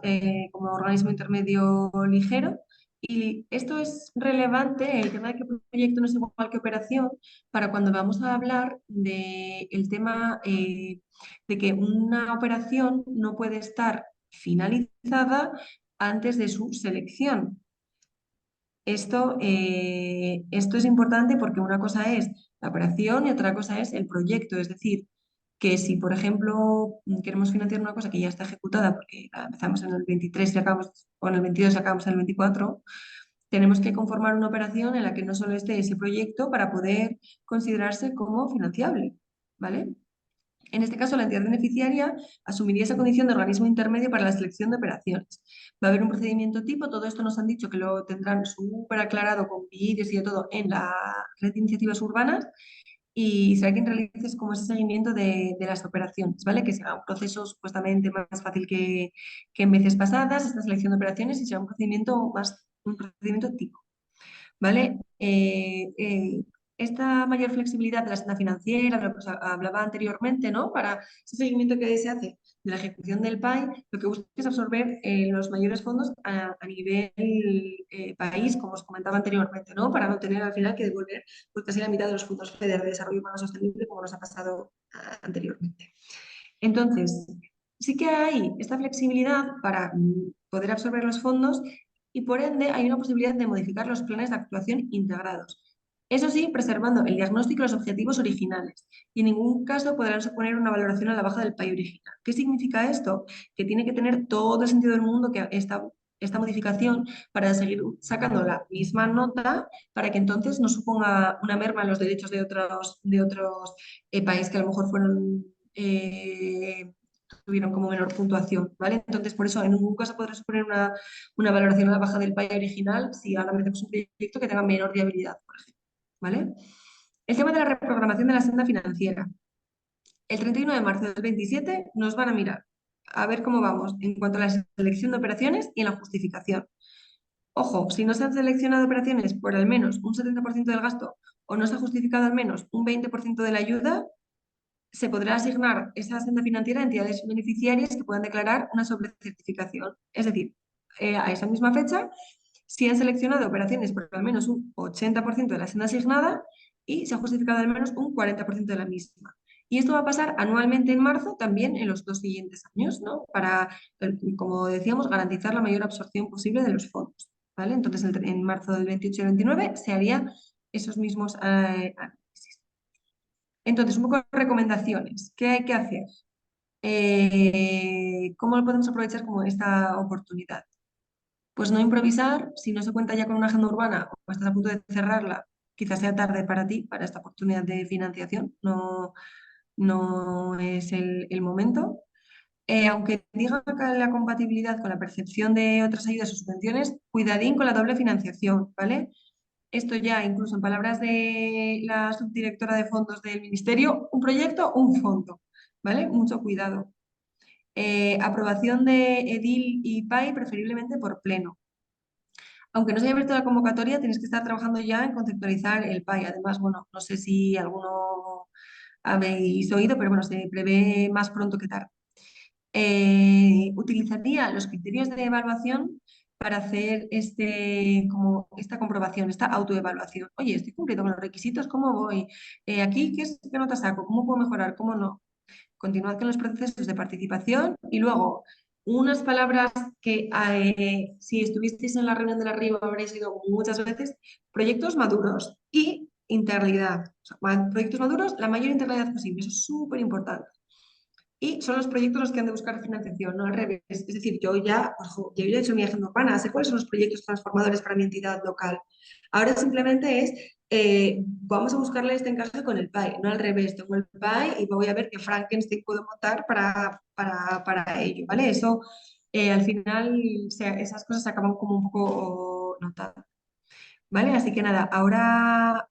como organismo intermedio ligero. Y esto es relevante, el tema de que proyecto no es igual que operación, para cuando vamos a hablar del tema de que una operación no puede estar finalizada antes de su selección. Esto es importante porque una cosa es la operación y otra cosa es el proyecto. Es decir, que si, por ejemplo, queremos financiar una cosa que ya está ejecutada, porque empezamos en el 23 y acabamos, o en el 22 y acabamos en el 24, tenemos que conformar una operación en la que no solo esté ese proyecto para poder considerarse como financiable, ¿vale? En este caso, la entidad beneficiaria asumiría esa condición de organismo intermedio para la selección de operaciones. Va a haber un procedimiento tipo, todo esto nos han dicho que lo tendrán súper aclarado con vídeos y de todo en la red de iniciativas urbanas y será quien realice como ese seguimiento de las operaciones, ¿vale? Que será un proceso supuestamente más fácil que en veces pasadas, esta selección de operaciones y será un procedimiento tipo. ¿Vale? Esta mayor flexibilidad de la senda financiera, de lo que os hablaba anteriormente, ¿no? Para ese seguimiento que se hace de la ejecución del PAI, lo que busca es absorber los mayores fondos a nivel país, como os comentaba anteriormente, ¿no? Para no tener al final que devolver pues, casi la mitad de los fondos FEDER de desarrollo humano sostenible, como nos ha pasado anteriormente. Entonces, sí que hay esta flexibilidad para poder absorber los fondos y por ende hay una posibilidad de modificar los planes de actuación integrados. Eso sí, preservando el diagnóstico y los objetivos originales. Y en ningún caso podrán suponer una valoración a la baja del PAI original. ¿Qué significa esto? Que tiene que tener todo el sentido del mundo que esta modificación para seguir sacando la misma nota para que entonces no suponga una merma en los derechos de otros países que a lo mejor tuvieron como menor puntuación, ¿vale? Entonces, por eso en ningún caso podrá suponer una valoración a la baja del PAI original si ahora metemos un proyecto que tenga menor viabilidad, por ejemplo, ¿vale? El tema de la reprogramación de la senda financiera. El 31 de marzo del 27 nos van a mirar a ver cómo vamos en cuanto a la selección de operaciones y en la justificación. Ojo, si no se han seleccionado operaciones por al menos un 70% del gasto o no se ha justificado al menos un 20% de la ayuda, se podrá asignar esa senda financiera a entidades beneficiarias que puedan declarar una sobrecertificación. Es decir, a esa misma fecha, si han seleccionado operaciones por al menos un 80% de la senda asignada y se ha justificado al menos un 40% de la misma. Y esto va a pasar anualmente en marzo, también en los 2 siguientes años, ¿no? Para, como decíamos, garantizar la mayor absorción posible de los fondos, ¿vale? Entonces, en marzo del 28 y 29 se harían esos mismos análisis. Entonces, un poco de recomendaciones. ¿Qué hay que hacer? ¿Cómo lo podemos aprovechar como esta oportunidad? Pues no improvisar, si no se cuenta ya con una agenda urbana o estás a punto de cerrarla, quizás sea tarde para ti, para esta oportunidad de financiación, no es el momento. Aunque diga que la compatibilidad con la percepción de otras ayudas o subvenciones, cuidadín con la doble financiación, ¿vale? Esto ya, incluso en palabras de la subdirectora de fondos del ministerio, un proyecto, un fondo, ¿vale? Mucho cuidado. Aprobación de edil y PAI, preferiblemente por pleno. Aunque no se haya abierto la convocatoria, tienes que estar trabajando ya en conceptualizar el PAI. Además, bueno, no sé si alguno habéis oído, pero bueno, se prevé más pronto que tarde. Utilizaría los criterios de evaluación para hacer esta comprobación, esta autoevaluación. Oye, estoy cumpliendo con los requisitos, ¿cómo voy? Aquí, ¿qué nota saco? ¿Cómo puedo mejorar? ¿Cómo no? Continuad con los procesos de participación y luego unas palabras que si estuvisteis en la reunión de la RIO habréis oído muchas veces, proyectos maduros y integridad. O sea, proyectos maduros, la mayor integridad posible, eso es súper importante. Y son los proyectos los que han de buscar financiación, no al revés. Es decir, yo ya he hecho mi agenda urbana, sé cuáles son los proyectos transformadores para mi entidad local. Ahora simplemente vamos a buscarle este encaje con el PAI, no al revés. Tengo el PAI y voy a ver qué Frankenstein puedo montar para ello, ¿vale? Eso, al final, esas cosas se acaban como un poco notadas, ¿vale? Así que nada, ahora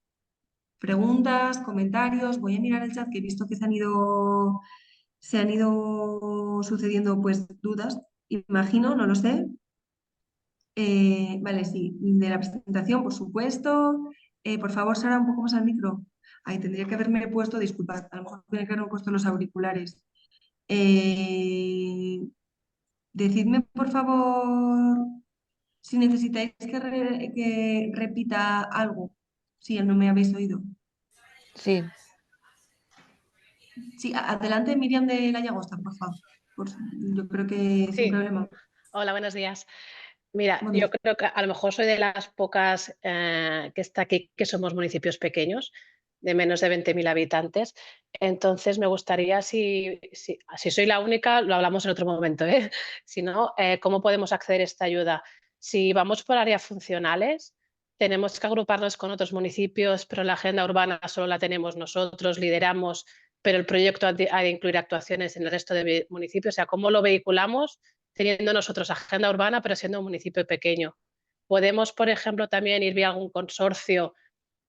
preguntas, comentarios, voy a mirar el chat que he visto que se han ido sucediendo pues dudas, imagino, no lo sé. Vale, sí, de la presentación, por supuesto. Por favor, Sara, un poco más al micro. Ahí tendría que haberme puesto, disculpad, a lo mejor tendría que haberme puesto los auriculares. Eh, Decidme, por favor, si necesitáis que repita algo, si no me habéis oído. Sí, Sí, adelante, Miriam de la Llagosta, por favor. Yo creo que sin Sí, problema. hola, buenos días. Mira, Buen yo día. creo que a lo mejor soy de las pocas que está aquí, que somos municipios pequeños, de menos de 20.000 habitantes. Entonces, me gustaría, si soy la única, lo hablamos en otro momento, ¿eh? Si no, ¿cómo podemos acceder a esta ayuda? Si vamos por áreas funcionales, tenemos que agruparnos con otros municipios, pero la agenda urbana solo la tenemos nosotros, lideramos, pero el proyecto ha de incluir actuaciones en el resto de municipios. O sea, ¿cómo lo vehiculamos? Teniendo nosotros agenda urbana, pero siendo un municipio pequeño. Podemos, por ejemplo, también ir vía algún consorcio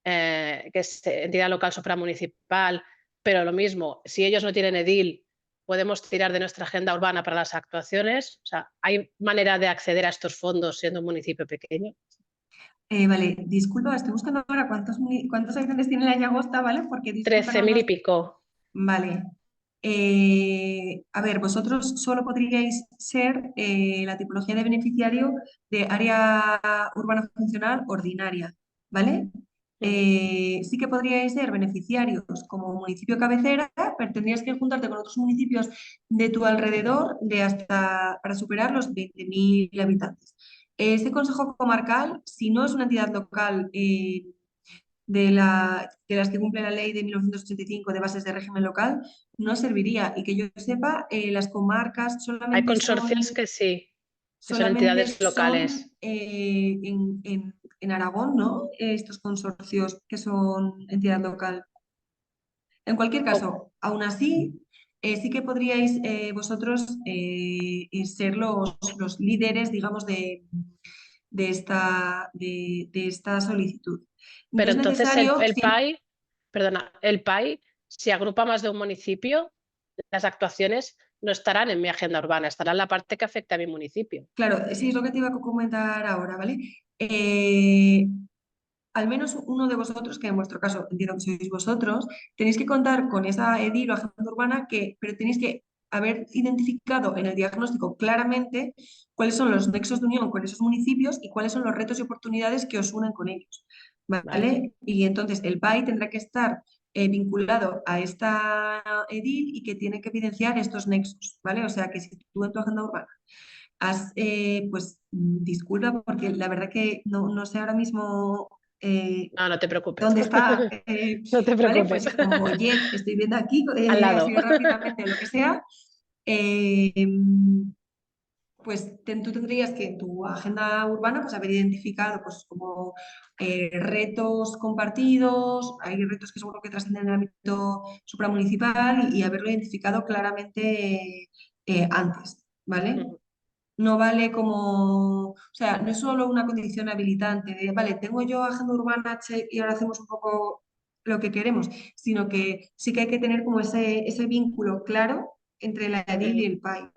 que es entidad local supramunicipal, pero lo mismo, si ellos no tienen edil, podemos tirar de nuestra agenda urbana para las actuaciones. O sea, ¿hay manera de acceder a estos fondos siendo un municipio pequeño? Vale, disculpa, estoy buscando ahora cuántos habitantes tiene la Llagosta, ¿vale? Porque disculpa, 13.000 y pico. Vale. A ver, vosotros solo podríais ser la tipología de beneficiario de área urbana funcional ordinaria, ¿vale? Sí que podríais ser beneficiarios como municipio cabecera, pero tendrías que juntarte con otros municipios de tu alrededor para superar los 20.000 habitantes. Este consejo comarcal, si no es una entidad local de las que cumple la ley de 1985 de bases de régimen local, no serviría. Y que yo sepa, las comarcas Hay consorcios que sí, que son solamente entidades son locales. en Aragón, ¿no? Estos consorcios que son entidad local. En cualquier caso, aún así, sí que podríais vosotros ser los líderes, digamos, de esta solicitud. No Pero es entonces necesario, el PAI, si agrupa más de un municipio, las actuaciones no estarán en mi agenda urbana, estarán en la parte que afecta a mi municipio. claro, sí es lo que te iba a comentar ahora, ¿vale? Al menos uno de vosotros, que en vuestro caso entiendo que sois vosotros, tenéis que contar con esa edil o agenda urbana, pero tenéis que haber identificado en el diagnóstico claramente cuáles son los nexos de unión con esos municipios y cuáles son los retos y oportunidades que os unen con ellos, Vale. ¿vale? Y entonces el PAI tendrá que estar vinculado a esta edil y que tiene que evidenciar estos nexos, ¿vale? O sea que si tú en tu agenda urbana pues disculpa porque la verdad que no sé ahora mismo No te preocupes. dónde está, No te ¿vale? preocupes. Pues como Jet, estoy viendo aquí, Al lado. así rápidamente, lo que sea. eh, pues tú tendrías que en tu agenda urbana pues haber identificado pues como retos compartidos, hay retos que seguro que trascienden en el ámbito supramunicipal y haberlo identificado claramente antes, ¿vale? Ujú. No vale como, o sea, no es solo una condición habilitante de, vale, tengo yo agenda urbana check, y ahora hacemos un poco lo que queremos, sino que sí que hay que tener como ese vínculo claro entre la edil y Ujú. el PAI,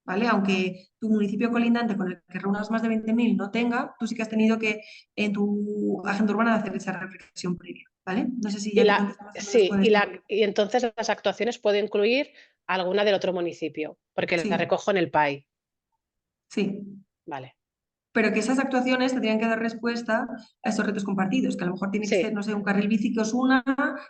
¿vale? Aunque tu municipio colindante con el que reúnas más de 20.000 no tenga, tú sí que has tenido que en tu agenda urbana hacer esa reflexión previa, ¿vale? No sé si Y ya te la, contestas más o menos sí, con esto. y entonces las actuaciones pueden incluir alguna del otro municipio, porque la Sí, recojo en el PAI. sí. Vale. Pero que esas actuaciones tendrían que dar respuesta a esos retos compartidos, que a lo mejor tiene que ser, Sí. no sé, un carril bici que os una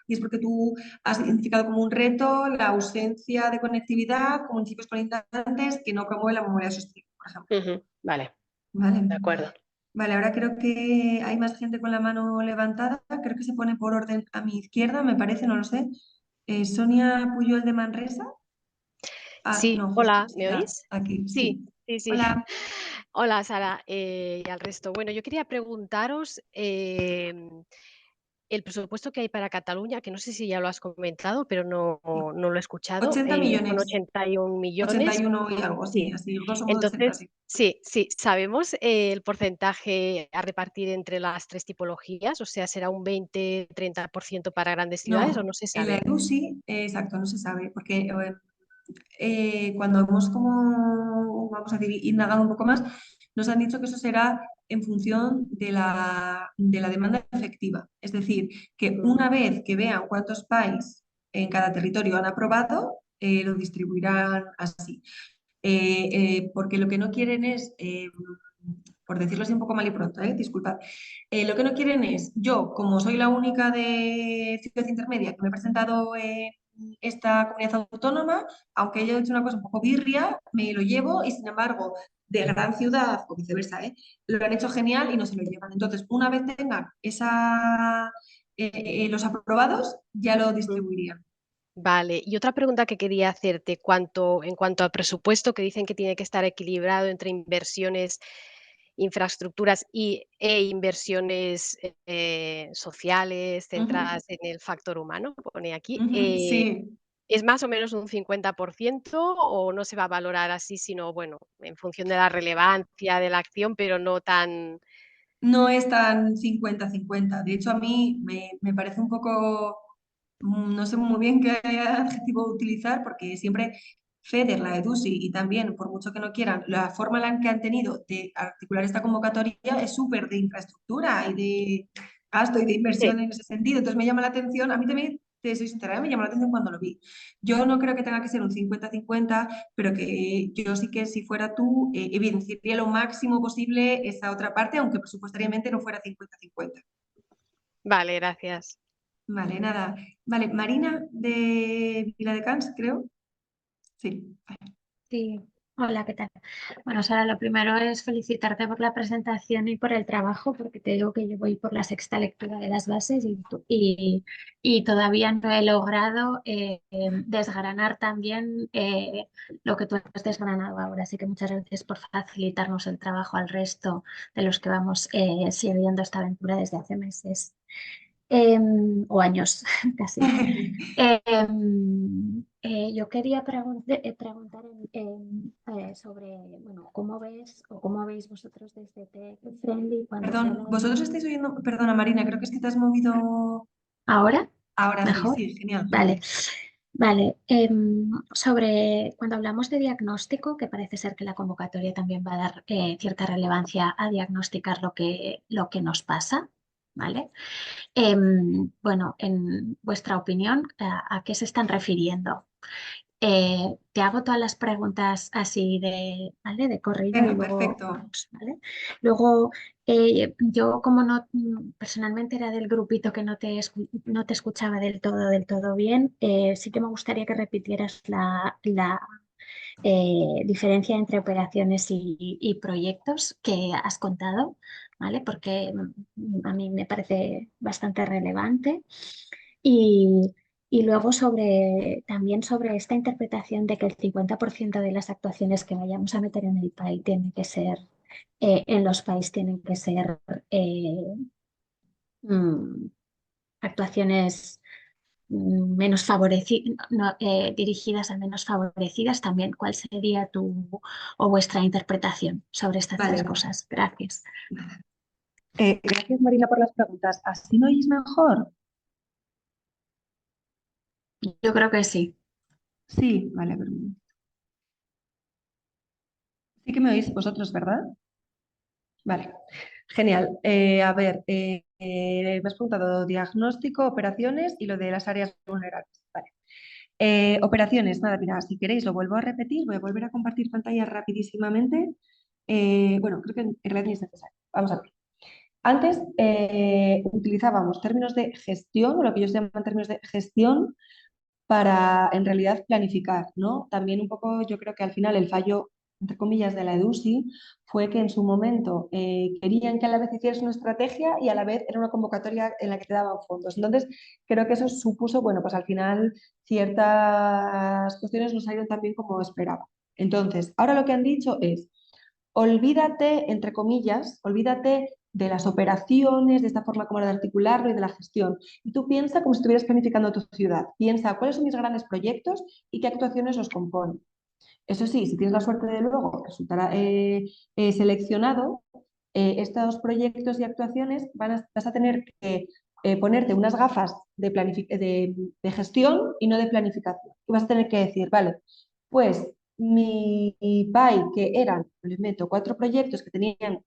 y es porque tú has identificado como un reto la ausencia de conectividad con municipios colindantes que no promueven la movilidad sostenible, por ejemplo. Ujú. Vale, Vale. de acuerdo. Vale, ahora creo que hay más gente con la mano levantada. Creo que se pone por orden a mi izquierda, me parece, no lo sé. Sonia Puyol de Manresa. Ah, Sí, no, justo, hola, sí, ¿me oís? aquí, Sí, sí. sí, sí. Hola. Hola, Sara, y al resto. Bueno, yo quería preguntaros el presupuesto que hay para Cataluña, que no sé si ya lo has comentado, pero no lo he escuchado, 80 son millones. 81 millones. 81 y algo, sí, Sí. así, grosso modo 80, Entonces, sí. sí, sí, ¿sabemos el porcentaje a repartir entre las tres tipologías? O sea, ¿será un 20-30% para grandes ciudades o No, no se en la sabe? EDUSI, exacto, no se sabe, porque cuando hemos como, vamos a decir, indagado un poco más, nos han dicho que eso será en función de la demanda efectiva. Es decir, que Mm. una vez que vean cuántos PAIs en cada territorio han aprobado, lo distribuirán así. Porque lo que no quieren es, por decirlo así un poco mal y pronto, disculpad, lo que no quieren es, yo, como soy la única de ciudad intermedia que me he presentado en esta comunidad autónoma, aunque haya hecho una cosa un poco birria, me lo llevo y sin embargo, de gran ciudad o viceversa, lo han hecho genial y no se lo llevan. Entonces, una vez tengan los aprobados, ya lo distribuirían. Vale, y otra pregunta que quería hacerte en cuanto al presupuesto, que dicen que tiene que estar equilibrado entre inversiones, infraestructuras e inversiones sociales Ujú, centradas en el factor humano, pone aquí. ujú, sí. ¿Es más o menos un 50% o no se va a valorar así, sino, bueno, en función de la relevancia de la acción, pero no tan... No es tan 50-50. De hecho, a mí me parece un poco, no sé muy bien qué adjetivo utilizar, porque siempre FEDER, la EDUSI y también, por mucho que no quieran, la forma en la que han tenido de articular esta convocatoria es súper de infraestructura y de gasto y de Sí. inversión en ese sentido. Entonces me llama la atención, a mí también, te soy sincera, me llamó la atención cuando lo vi. Yo no creo que tenga que ser un 50-50, pero que yo sí que si fuera tú, evidenciaría lo máximo posible esa otra parte, aunque presupuestariamente no fuera 50-50. Vale, gracias. Vale, nada. Vale, Marina de Viladecans, creo. Sí. Sí, hola, ¿qué tal? Bueno, Sara, lo primero es felicitarte por la presentación y por el trabajo, porque te digo que yo voy por la sexta lectura de las bases y todavía no he logrado desgranar también lo que tú has desgranado ahora. Así que muchas gracias por facilitarnos el trabajo al resto de los que vamos siguiendo esta aventura desde hace meses o años casi. Yo quería preguntar sobre, bueno, cómo ves o cómo veis vosotros desde Tech Friendly cuando se Perdón, habla de... vosotros estáis oyendo, perdona Marina, creo que es que te has movido. ¿Ahora? Ahora sí, ¿Mejor? sí, genial. Vale. Vale, sobre cuando hablamos de diagnóstico, que parece ser que la convocatoria también va a dar cierta relevancia a diagnosticar lo que nos pasa, ¿vale? Bueno, en vuestra opinión, ¿a qué se están refiriendo? Te hago todas las preguntas así ¿vale? De corrido y Venga, luego perfecto. vamos, ¿vale? Luego, yo como no personalmente era del grupito que no te escuchaba del todo bien, sí que me gustaría que repitieras la diferencia entre operaciones y proyectos que has contado, ¿vale? Porque a mí me parece bastante relevante. Y luego también sobre esta interpretación de que el 50% de las actuaciones que vayamos a meter en el PAI tienen que ser, en los PAIs tienen que ser mm, actuaciones menos favorecidas, dirigidas a menos favorecidas. También, ¿cuál sería tu o vuestra interpretación sobre estas tres Vale. cosas? Gracias. Gracias, Marina, por las preguntas. ¿Así me oís mejor? Yo creo que sí. Sí, vale, a ver. Sí que me oís vosotros, ¿verdad? Vale, genial. A ver, me has preguntado diagnóstico, operaciones y lo de las áreas vulnerables. Vale. Operaciones, nada, mira, si queréis lo vuelvo a repetir, voy a volver a compartir pantalla rapidísimamente. Bueno, creo que en realidad ni es necesario. Vamos a ver. Antes utilizábamos términos de gestión, o lo que ellos llaman términos de gestión, para en realidad planificar, ¿no? También un poco yo creo que al final el fallo, entre comillas, de la EDUSI fue que en su momento querían que a la vez hicieras una estrategia y a la vez era una convocatoria en la que te daban fondos. Entonces, creo que eso supuso, bueno, pues al final ciertas cuestiones no salieron tan bien como esperaba. Entonces, ahora lo que han dicho es, olvídate, entre comillas, olvídate de las operaciones, de esta forma como de articularlo y de la gestión. Y tú piensa como si estuvieras planificando tu ciudad. Piensa cuáles son mis grandes proyectos y qué actuaciones los componen. Eso sí, si tienes la suerte de luego resultar seleccionado, estos proyectos y actuaciones vas a tener que ponerte unas gafas de gestión y no de planificación. Y vas a tener que decir, vale, pues mi PAI, que eran, les meto 4 proyectos que tenían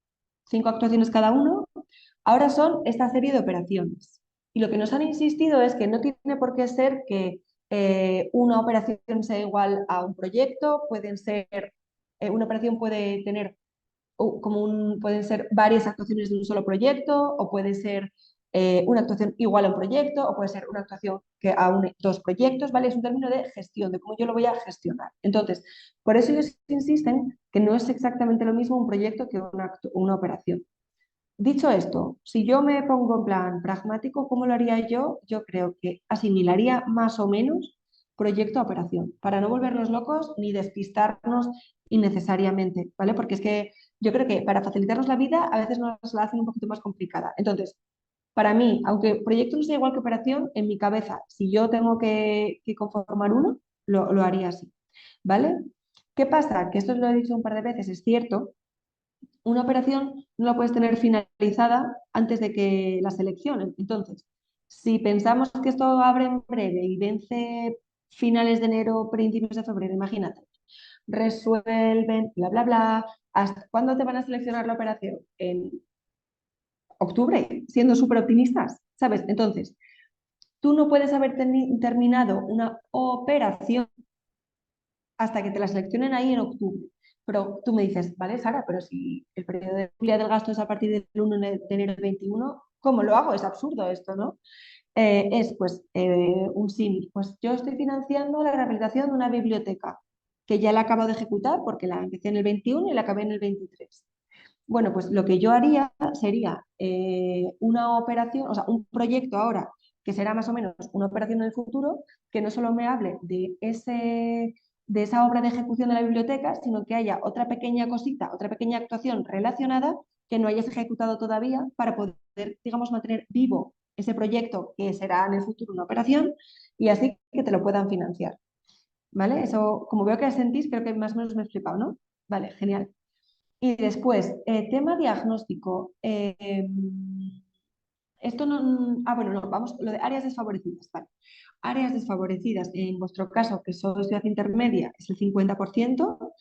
5 actuaciones cada uno, ahora son esta serie de operaciones. Y lo que nos han insistido es que no tiene por qué ser que una operación sea igual a un proyecto, una operación puede tener pueden ser varias actuaciones de un solo proyecto, o puede ser una actuación igual a un proyecto, o puede ser una actuación que aúne 2 proyectos, ¿vale? Es un término de gestión, de cómo yo lo voy a gestionar. Entonces, por eso ellos insisten que no es exactamente lo mismo un proyecto que una operación. Dicho esto, si yo me pongo en plan pragmático, ¿cómo lo haría yo? Yo creo que asimilaría más o menos proyecto a operación, para no volvernos locos ni despistarnos innecesariamente, ¿vale? Porque es que yo creo que para facilitarnos la vida a veces nos la hacen un poquito más complicada. Entonces, para mí, aunque proyecto no sea igual que operación, en mi cabeza, si yo tengo que conformar uno, lo haría así, ¿vale? ¿Qué pasa? Que esto lo he dicho un par de veces, es cierto, una operación no la puedes tener finalizada antes de que la seleccionen. Entonces, si pensamos que esto abre en breve y vence finales de enero, principios de febrero, imagínate, resuelven, bla, bla, bla, ¿hasta cuándo te van a seleccionar la operación? En octubre, siendo súper optimistas, ¿sabes? Entonces, tú no puedes haber terminado una operación hasta que te la seleccionen ahí en octubre. Pero tú me dices, vale, Sara, pero si el periodo de publicidad del gasto es a partir del 1 de enero del 21, ¿cómo lo hago? Es absurdo esto, ¿no? Es pues un símil. Pues yo estoy financiando la rehabilitación de una biblioteca que ya la acabo de ejecutar porque la empecé en el 21 y la acabé en el 23. Bueno, pues lo que yo haría sería una operación, o sea, un proyecto ahora que será más o menos una operación en el futuro, que no solo me hable de esa obra de ejecución de la biblioteca, sino que haya otra pequeña cosita, otra pequeña actuación relacionada que no hayas ejecutado todavía para poder, digamos, mantener vivo ese proyecto que será en el futuro una operación y así que te lo puedan financiar. ¿Vale? Eso, como veo que asentís, creo que más o menos me he explicado, ¿no? Vale, genial. Y después, tema diagnóstico. Esto no. Bueno, no, vamos, lo de áreas desfavorecidas. Vale. Áreas desfavorecidas, en vuestro caso, que sois ciudad intermedia, es el 50%.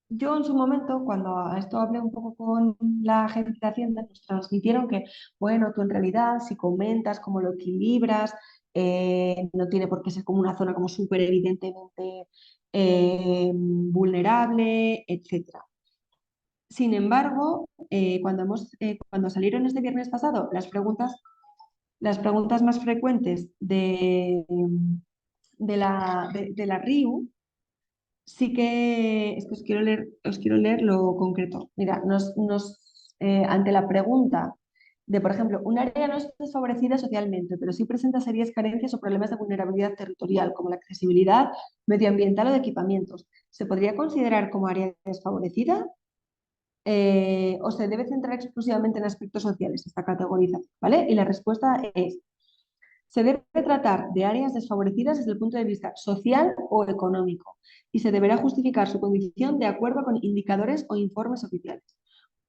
Yo en su momento, cuando a esto hablé un poco con la gente de Hacienda, nos transmitieron que, bueno, tú en realidad, si comentas cómo lo equilibras, no tiene por qué ser como una zona como súper evidentemente vulnerable, etc. Sin embargo, cuando salieron este viernes pasado las preguntas más frecuentes de la RIU, sí que es que os quiero leer lo concreto. Mira, ante la pregunta de, por ejemplo, un área no es desfavorecida socialmente, pero sí presenta serias carencias o problemas de vulnerabilidad territorial, como la accesibilidad medioambiental o de equipamientos. ¿Se podría considerar como área desfavorecida? ¿O se debe centrar exclusivamente en aspectos sociales esta categorización? ¿Vale? Y la respuesta es, se debe tratar de áreas desfavorecidas desde el punto de vista social o económico y se deberá justificar su condición de acuerdo con indicadores o informes oficiales.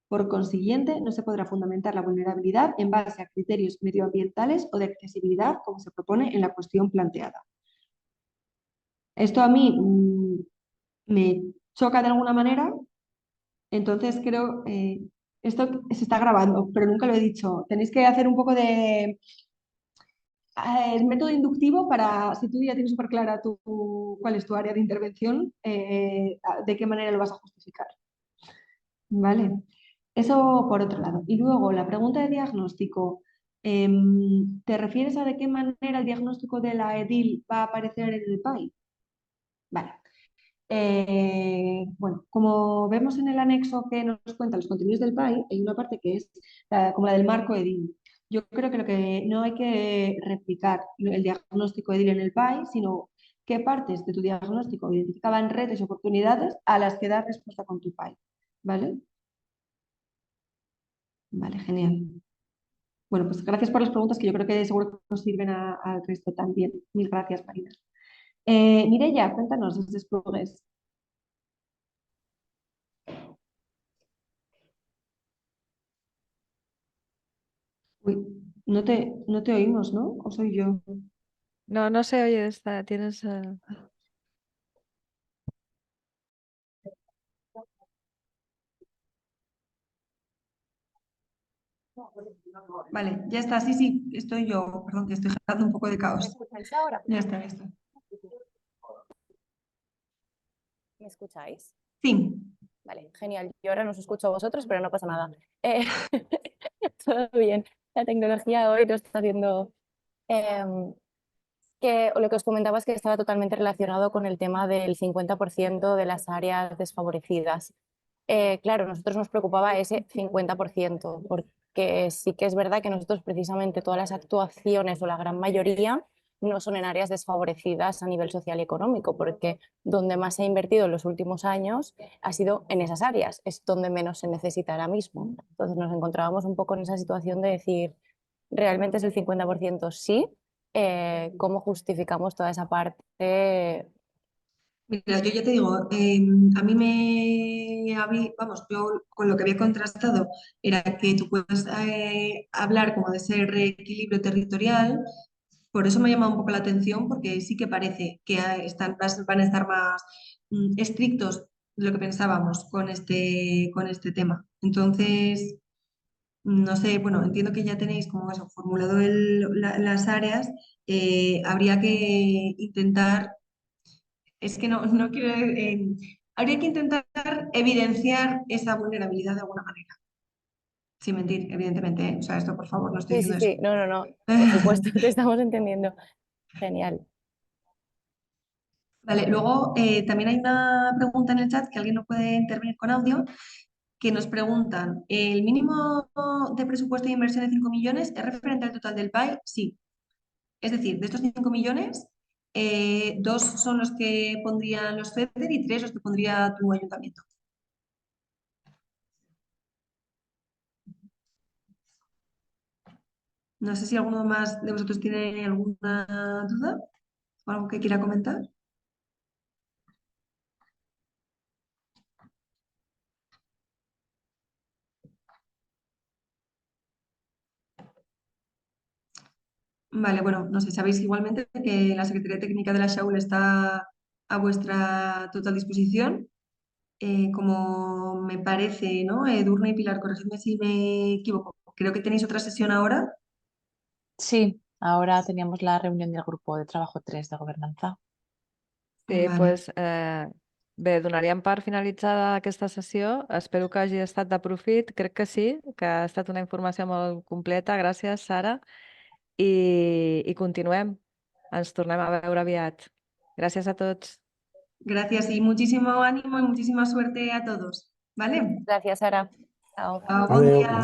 Por consiguiente, no se podrá fundamentar la vulnerabilidad en base a criterios medioambientales o de accesibilidad, como se propone en la cuestión planteada. Esto a mí me choca de alguna manera, entonces creo, esto se está grabando, pero nunca lo he dicho. Tenéis que hacer un poco de el método inductivo para, si tú ya tienes súper clara cuál es tu área de intervención, de qué manera lo vas a justificar. ¿Vale? Eso por otro lado. Y luego la pregunta de diagnóstico. ¿Te refieres a de qué manera el diagnóstico de la EDIL va a aparecer en el PAI? Vale. Bueno, como vemos en el anexo que nos cuenta los contenidos del PAI, hay una parte que es como la del marco EDIL. Yo creo que lo que no hay que replicar el diagnóstico EDIL en el PAI, sino qué partes de tu diagnóstico identificaban retos y oportunidades a las que dar respuesta con tu PAI. ¿Vale? Vale, genial. Bueno, pues gracias por las preguntas que yo creo que seguro que nos sirven al resto también. Mil gracias, Marina. Mireia, cuéntanos desde Esplugues. Uy, no te oímos, ¿no? ¿O soy yo? No, no se oye, tienes... Vale, ya está, sí, estoy yo. Perdón, que estoy generando un poco de ¿Me caos. escucháis ahora? Ya está. ¿Me escucháis? Sí, Vale, genial. Yo ahora no os escucho a vosotros, pero no pasa nada. Todo bien. La tecnología hoy lo está haciendo. Que lo que os comentaba es que estaba totalmente relacionado con el tema del 50% de las áreas desfavorecidas. Claro, nosotros nos preocupaba ese 50%, porque sí que es verdad que nosotros precisamente todas las actuaciones o la gran mayoría no son en áreas desfavorecidas a nivel social y económico, porque donde más se ha invertido en los últimos años ha sido en esas áreas, es donde menos se necesita ahora mismo. Entonces nos encontrábamos un poco en esa situación de decir, ¿realmente es el 50%? Sí. ¿Cómo justificamos toda esa parte? mira, yo ya te digo, a mí vamos, yo con lo que había contrastado era que tú puedes hablar como de ese reequilibrio territorial, por eso me ha llamado un poco la atención, porque sí que parece que van a estar más estrictos de lo que pensábamos con este tema. Entonces, no sé, bueno, entiendo que ya tenéis como eso, formulado las áreas, habría que intentar, es que no quiero, habría que intentar evidenciar esa vulnerabilidad de alguna manera, sin mentir, evidentemente, ¿eh? O sea, esto por favor, no estoy Sí, sí, diciendo sí, no, por supuesto, te estamos entendiendo. Genial. Vale, luego también hay una pregunta en el chat que alguien no puede intervenir con audio, que nos preguntan, ¿el mínimo de presupuesto de inversión de 5 millones es referente al total del PAI? Sí. Es decir, de estos 5 millones, 2 son los que pondrían los FEDER y 3 los que pondría tu ayuntamiento. No sé si alguno más de vosotros tiene alguna duda o algo que quiera comentar. Vale, bueno, no sé, sabéis igualmente que la Secretaría Técnica de la SHAUL está a vuestra total disposición. Como me parece, ¿no? Edurne y Pilar, corregidme si me equivoco. Creo que tenéis otra sesión ahora. Sí, ahora teníamos la reunión del grupo de trabajo 3 de gobernanza. Sí, Vale. doncs, bé, donaríem per finalitzada aquesta sessió. Espero que hagi estat de profit. Crec que sí, que ha estat una informació molt completa. Gràcies, Sara. I continuem. Ens tornem a veure aviat. Gràcies a tots. Gracias y muchísimo ánimo y muchísima suerte a todos. ¿Vale? Gracias, Sara. Chao. Chao, buen día.